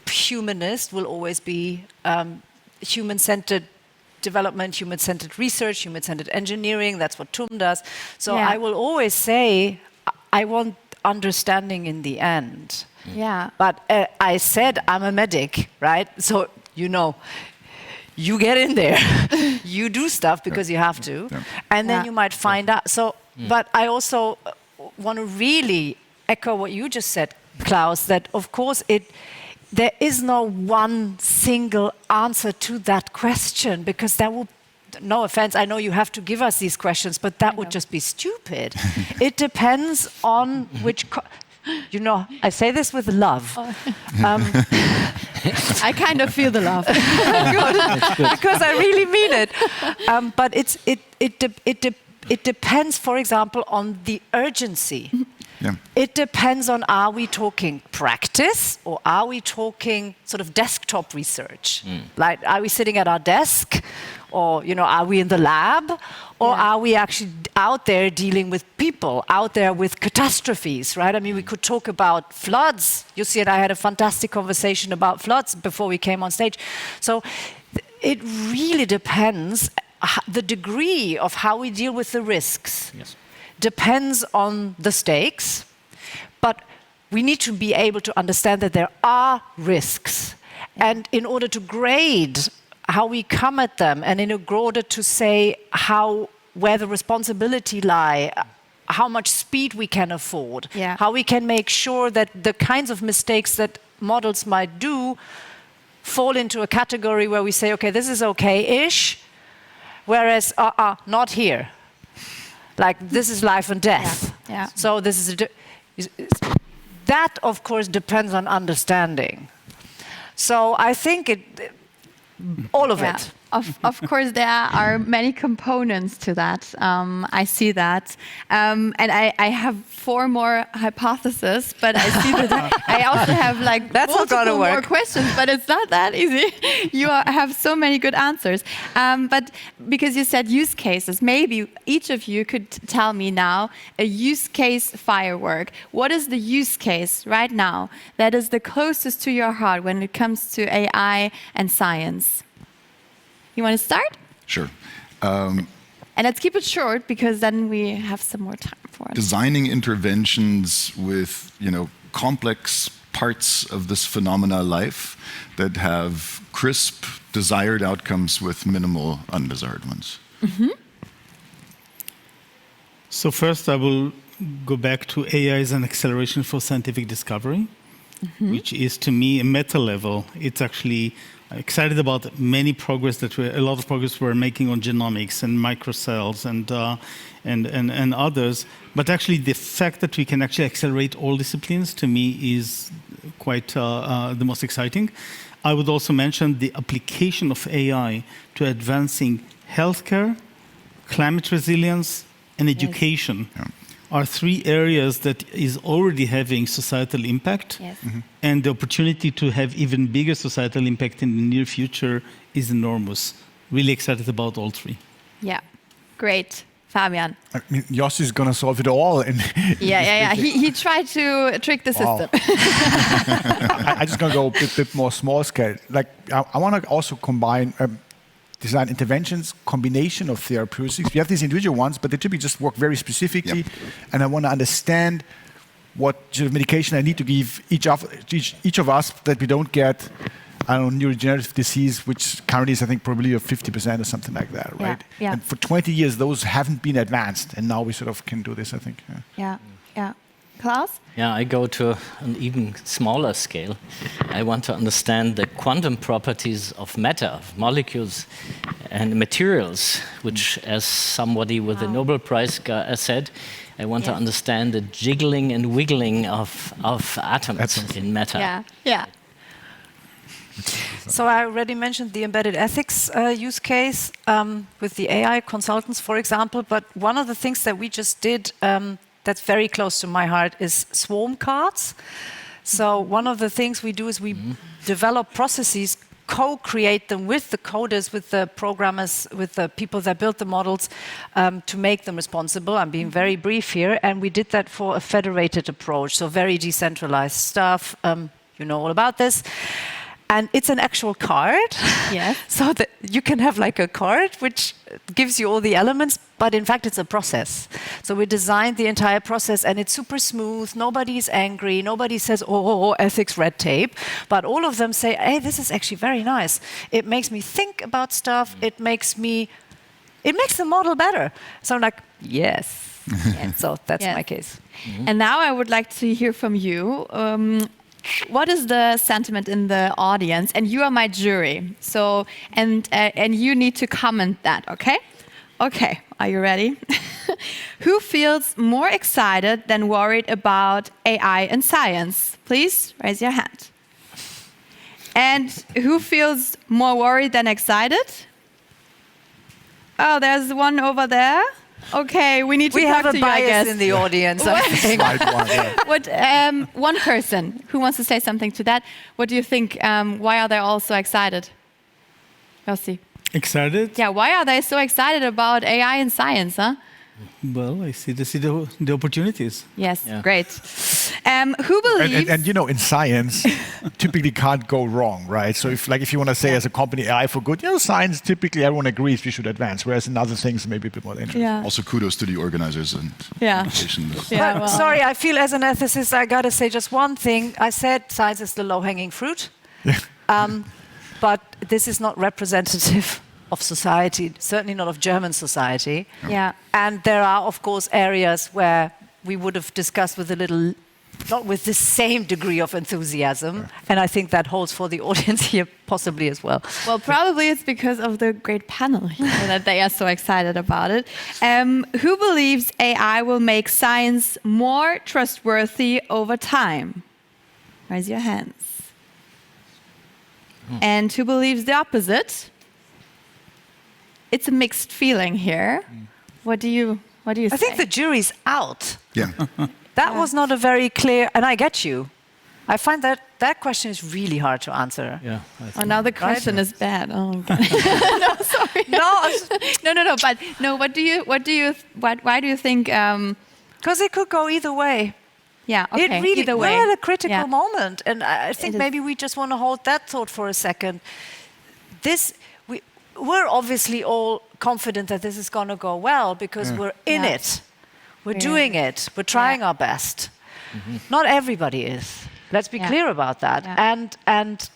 humanist, will always be human-centered development, human-centered research, human-centered engineering. That's what TUM does. So Yeah. I will always say I want understanding in the end. Yeah. But I said I'm a medic, right? So, you get in there. You do stuff because you have to. And then you might find out. So, but I also want to really echo what you just said, Klaus, that of course there is no one single answer to that question because that will, no offense, I know you have to give us these questions, but that would just be stupid. It depends on which, I say this with love. I kind of feel the love. Because I really mean it. But it depends, for example, on the urgency. Yeah. It depends on, are we talking practice or are we talking sort of desktop research? Like, are we sitting at our desk or, are we in the lab or are we actually out there dealing with people, out there with catastrophes, right? I mean, we could talk about floods. Yossi and I had a fantastic conversation about floods before we came on stage. So it really depends. The degree of how we deal with the risks depends on the stakes, but we need to be able to understand that there are risks. And in order to grade how we come at them, and in order to say where the responsibility lie, how much speed we can afford, how we can make sure that the kinds of mistakes that models might do fall into a category where we say, okay, this is okay-ish, whereas, not here. Like, this is life and death. Yeah. So this is that, of course, depends on understanding. So I think all of it. Of course, there are many components to that. I see that. And I have 4 more hypotheses, but I see that I also have That's not gonna multiple work. more questions, but it's not that easy. You have so many good answers. But because you said use cases, maybe each of you could tell me now a use case firework. What is the use case right now that is the closest to your heart when it comes to AI and science? You want to start? Sure. And let's keep it short because then we have some more time for it. Designing interventions with, complex parts of this phenomena life that have crisp, desired outcomes with minimal undesired ones. So first I will go back to AI as an acceleration for scientific discovery, which is to me a meta level. It's actually excited about a lot of progress we're making on genomics and microcells and others. But actually, the fact that we can actually accelerate all disciplines to me is quite the most exciting. I would also mention the application of AI to advancing healthcare, climate resilience, and education. Are 3 areas that is already having societal impact, and the opportunity to have even bigger societal impact in the near future is enormous. Really excited about all 3. Yeah, great. Fabian. I mean, Yossi's going to solve it all. Yeah. He tried to trick the system. I just going to go a bit more small scale. Like, I want to also combine design interventions, combination of therapeutics. We have these individual ones, but they typically just work very specifically. Yep. And I want to understand what sort of medication I need to give each of us that we don't get, I don't know, neurodegenerative disease, which currently is, I think, probably of 50% or something like that, right? Yeah. And for 20 years, those haven't been advanced, and now we sort of can do this, I think. Yeah. Klaus? Yeah, I go to an even smaller scale. I want to understand the quantum properties of matter, of molecules and materials, which, as somebody with the Nobel Prize said, I want to understand the jiggling and wiggling of atoms in matter. Yeah. So I already mentioned the embedded ethics use case with the AI consultants, for example. But one of the things that we just did that's very close to my heart is swarm cards. So one of the things we do is we develop processes, co-create them with the coders, with the programmers, with the people that build the models to make them responsible. I'm being very brief here. And we did that for a federated approach, so very decentralized stuff. You know all about this. And it's an actual card. Yes. So that you can have like a card which gives you all the elements, but in fact it's a process. So we designed the entire process and it's super smooth. Nobody's angry. Nobody says, oh, ethics, red tape. But all of them say, hey, this is actually very nice. It makes me think about stuff. It makes the model better. So I'm like, yes. So that's my case. And now I would like to hear from you. What is the sentiment in the audience? And you are my jury. So, and you need to comment that, okay? Okay, are you ready? Who feels more excited than worried about AI and science? Please raise your hand. And who feels more worried than excited? Oh, there's one over there. Okay, we need to talk to you, I guess. We have a bias in the audience, I think. What, one person who wants to say something to that. What do you think? Why are they all so excited? Yossi. Excited? Yeah, why are they so excited about AI and science, huh? Well, I see the opportunities. Yes, great. Who believes... And you know, in science, typically can't go wrong, right? So if you want to say as a company, AI for good, science, typically everyone agrees we should advance, whereas in other things, maybe a bit more dangerous. Yeah. Also, kudos to the organizers and applications. Yeah, well. Sorry, I feel as an ethicist, I got to say just one thing. I said science is the low-hanging fruit, but this is not representative of society, certainly not of German society. Yeah. And there are, of course, areas where we would have discussed with a little, not with the same degree of enthusiasm. And I think that holds for the audience here possibly as well. Well, probably it's because of the great panel here that they are so excited about it. Who believes AI will make science more trustworthy over time? Raise your hands. And who believes the opposite? It's a mixed feeling here. What do you say? I think the jury's out. Yeah. That was not a very clear, and I get you. I find that question is really hard to answer. Yeah. Oh, now the question is bad. Oh, okay. No, sorry. No. But no. Why do you think? Because it could go either way. Yeah. Okay. It really, either way. we're at a critical moment, and I think maybe we just want to hold that thought for a second. We're obviously all confident that this is going to go well because we're in it. We're doing it. We're trying our best. Not everybody is. Let's be clear about that. Yeah. And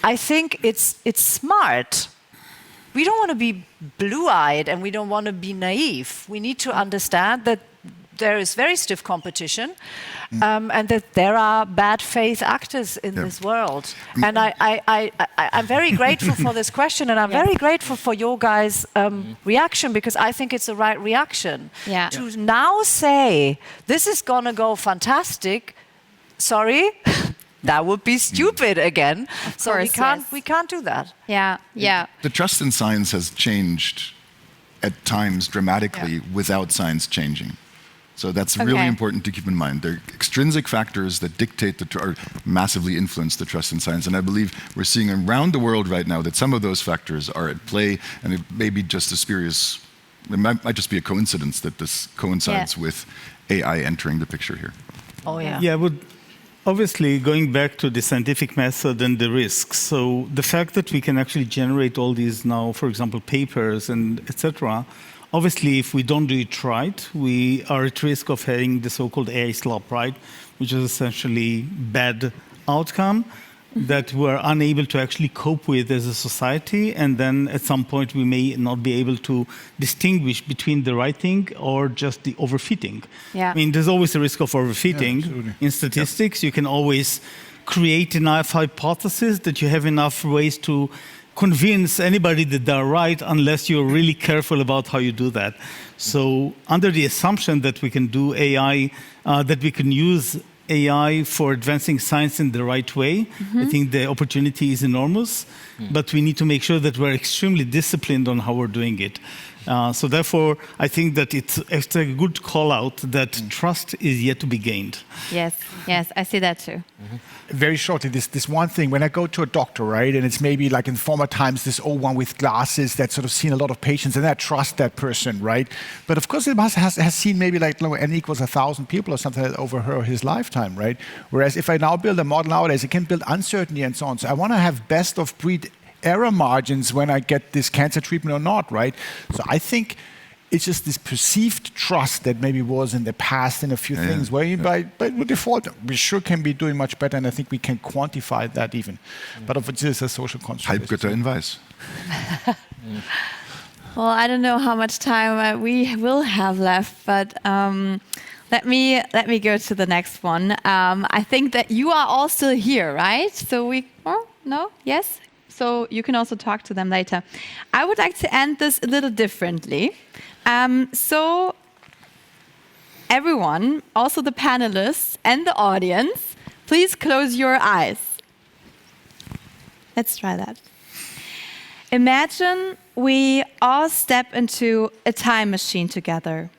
I think it's smart. We don't want to be blue-eyed and we don't want to be naive. We need to understand that there is very stiff competition and that there are bad faith actors in this world. And I'm very grateful for this question and I'm very grateful for your guys' reaction because I think it's the right reaction. Yeah. To now say, this is going to go fantastic, sorry, that would be stupid again. So we can't do that. Yeah. The trust in science has changed at times dramatically without science changing. So that's really important to keep in mind. There are extrinsic factors that dictate or massively influence the trust in science. And I believe we're seeing around the world right now that some of those factors are at play, and it may be just a spurious It might just be a coincidence that this coincides with AI entering the picture here. Oh, yeah. Yeah, but obviously, going back to the scientific method and the risks, so the fact that we can actually generate all these now, for example, papers and etc., obviously, if we don't do it right, we are at risk of having the so-called AI slop, right, which is essentially bad outcome that we're unable to actually cope with as a society, and then at some point we may not be able to distinguish between the right thing or just the overfitting. Yeah. I mean, there's always a risk of overfitting. In statistics, you can always create enough hypotheses that you have enough ways to convince anybody that they're right unless you're really careful about how you do that. So under the assumption that we can do AI, that we can use AI for advancing science in the right way, I think the opportunity is enormous, but we need to make sure that we're extremely disciplined on how we're doing it. So therefore, I think that it's a good call out that trust is yet to be gained. Yes, I see that too. Very shortly, this one thing, when I go to a doctor, right, and it's maybe like in former times, this old one with glasses that's sort of seen a lot of patients, and I trust that person, right? But of course, it has seen maybe like n equals 1,000 people or something over her or his lifetime, right? Whereas if I now build a model nowadays, it can build uncertainty and so on. So I want to have best of breed error margins when I get this cancer treatment or not, right? So I think it's just this perceived trust that maybe was in the past in a few things where you, by default, we sure can be doing much better, and I think we can quantify that even. But of it is a social construct. Halbgötter in Weiß. Well, I don't know how much time we will have left, but let me go to the next one. I think that you are all still here, right? So no? Yes? So you can also talk to them later. I would like to end this a little differently. So everyone, also the panelists and the audience, please close your eyes. Let's try that. Imagine we all step into a time machine together.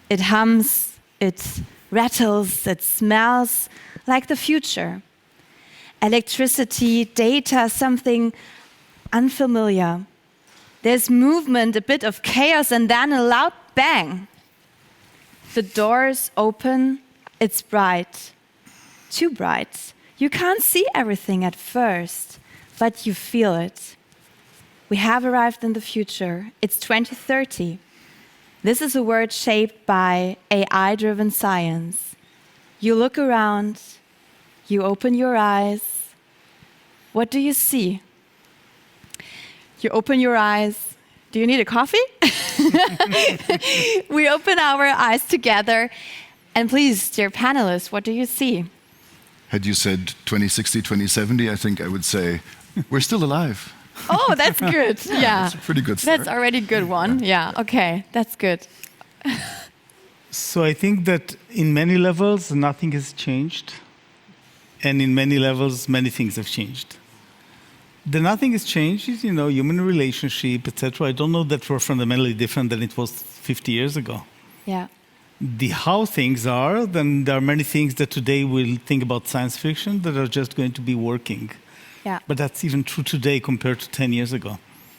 It hums, it rattles, it smells like the future. Electricity, data, something unfamiliar. There's movement, a bit of chaos, and then a loud bang. The doors open, it's bright. Too bright. You can't see everything at first, but you feel it. We have arrived in the future. It's 2030. This is a world shaped by AI-driven science. You look around, you open your eyes. What do you see? You open your eyes. Do you need a coffee? We open our eyes together. And please, dear panelists, what do you see? Had you said 2060, 2070, I think I would say, we're still alive. Oh, that's good. Yeah. That's a pretty good start. That's already a good one. Yeah, okay, that's good. So I think that in many levels, nothing has changed. And in many levels, many things have changed. The nothing has changed is, human relationship, etc. I don't know that we're fundamentally different than it was 50 years ago. Yeah. The how things are, then there are many things that today we'll think about science fiction that are just going to be working. Yeah. But that's even true today compared to 10 years ago.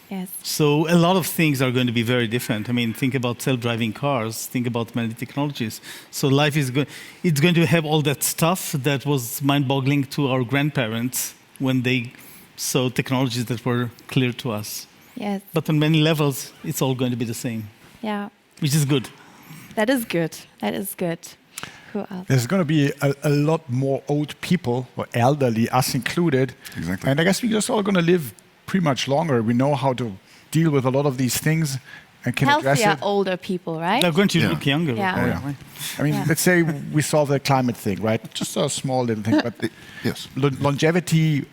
Yes. So a lot of things are going to be very different. I mean, think about self-driving cars, think about many technologies. So life is it's going to have all that stuff that was mind-boggling to our grandparents when they saw technologies that were clear to us. Yes. But on many levels, it's all going to be the same. Yeah. Which is good. That is good. That is good. Who else? There's going to be a lot more old people, or elderly, us included. Exactly. And I guess we're just all going to live pretty much longer. We know how to deal with a lot of these things and can address Healthier, it. older people, right? They're going to look younger. Yeah. Oh, yeah. I mean, let's say we solve the climate thing, right? Just a small little thing, but Yes. longevity,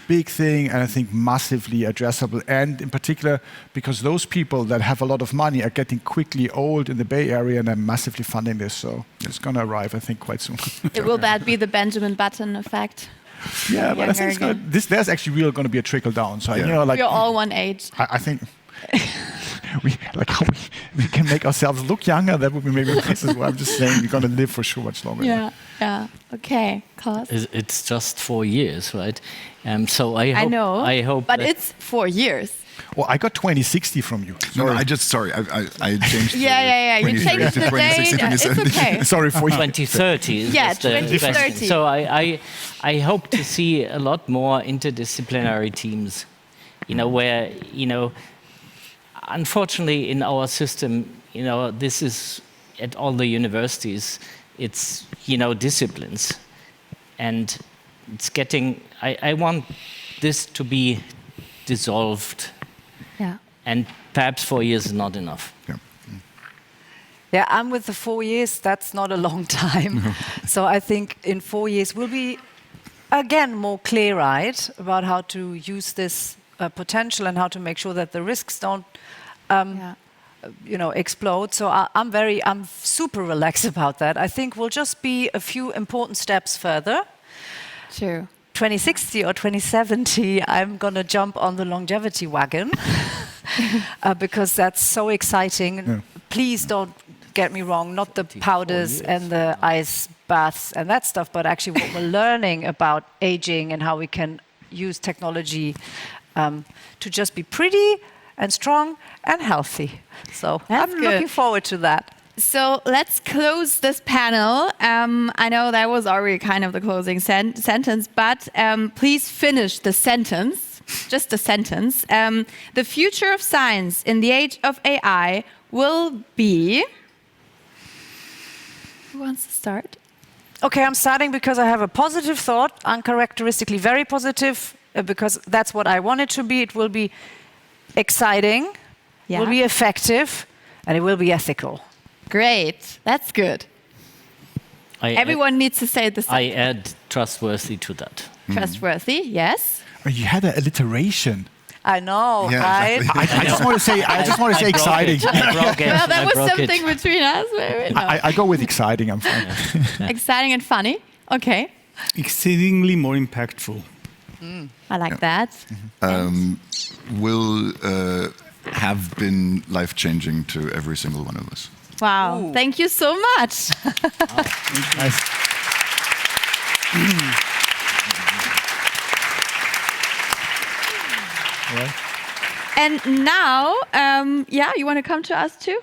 big thing, and I think massively addressable. And in particular, because those people that have a lot of money are getting quickly old in the Bay Area and are massively funding this. So it's going to arrive, I think, quite soon. Will that be the Benjamin Button effect? Yeah, but I think there's actually really going to be a trickle down. So like we're all one age. I think we can make ourselves look younger. That would be maybe nice as well. I'm just saying we're going to live for sure much longer. Yeah. Okay, Klaus. It's just 4 years, right? So I hope. I know. I hope. But it's 4 years. Well, I got 2060 from you. No, I changed. Yeah. You changed the date. It's okay. Sorry for you. 2030 is Yeah, the 2030. question. So I hope to see a lot more interdisciplinary teams, where, unfortunately in our system, this is at all the universities, it's, disciplines. And it's getting, I want this to be dissolved. Yeah. And perhaps 4 years is not enough. Yeah. Yeah, I'm with the 4 years. That's not a long time. So I think in 4 years we'll be, again, more clear-eyed about how to use this potential and how to make sure that the risks don't, explode. So I'm super relaxed about that. I think we'll just be a few important steps further. True. 2060 or 2070, I'm going to jump on the longevity wagon because that's so exciting. Yeah. Please don't get me wrong, not the powders and the ice baths and that stuff, but actually what we're learning about aging and how we can use technology to just be pretty and strong and healthy. So That's I'm good. looking forward to that. So let's close this panel. I know that was already kind of the closing sentence, but please finish the sentence, just the sentence. The future of science in the age of AI will be... Who wants to start? Okay, I'm starting because I have a positive thought, uncharacteristically very positive, because that's what I want it to be. It will be exciting, Yeah. will be effective, and it will be ethical. Great, that's good. Everyone needs to say the same. I add trustworthy to that. Trustworthy, yes. Oh, you had an alliteration. I know, Yeah, right? exactly. I just want to say. I just want to say exciting. Well, that was something between us. Maybe. No. I go with exciting. I'm fine. Exciting and funny. Okay, Exceedingly more impactful. I like that. Will have been life-changing to every single one of us. Wow, thank you so much. Nice. And now, you want to come to us too?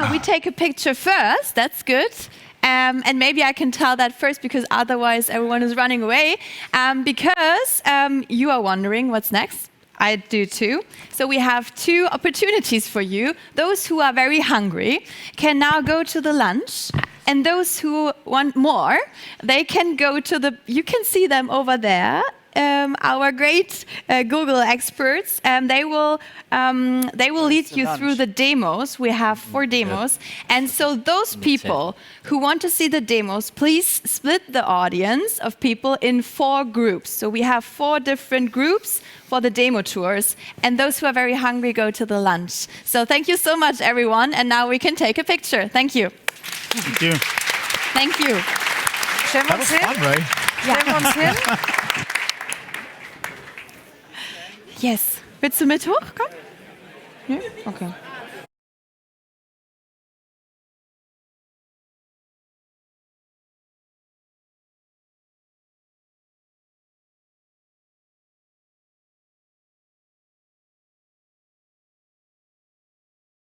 We take a picture first. That's good. And maybe I can tell that first because otherwise everyone is running away. Because you are wondering what's next. I do too. So we have two opportunities for you. Those who are very hungry can now go to the lunch. And those who want more, they can go to you can see them over there. Our great Google experts, they will lead you through the demos. We have 4 demos. And so those people who want to see the demos, please split the audience of people in 4 groups. So we have 4 different groups for the demo tours. And those who are very hungry go to the lunch. So thank you so much, everyone. And now we can take a picture. Thank you. Thank you. Thank you. That was fun, right? Yes. Willst du mit hoch? Komm. Ja? Okay.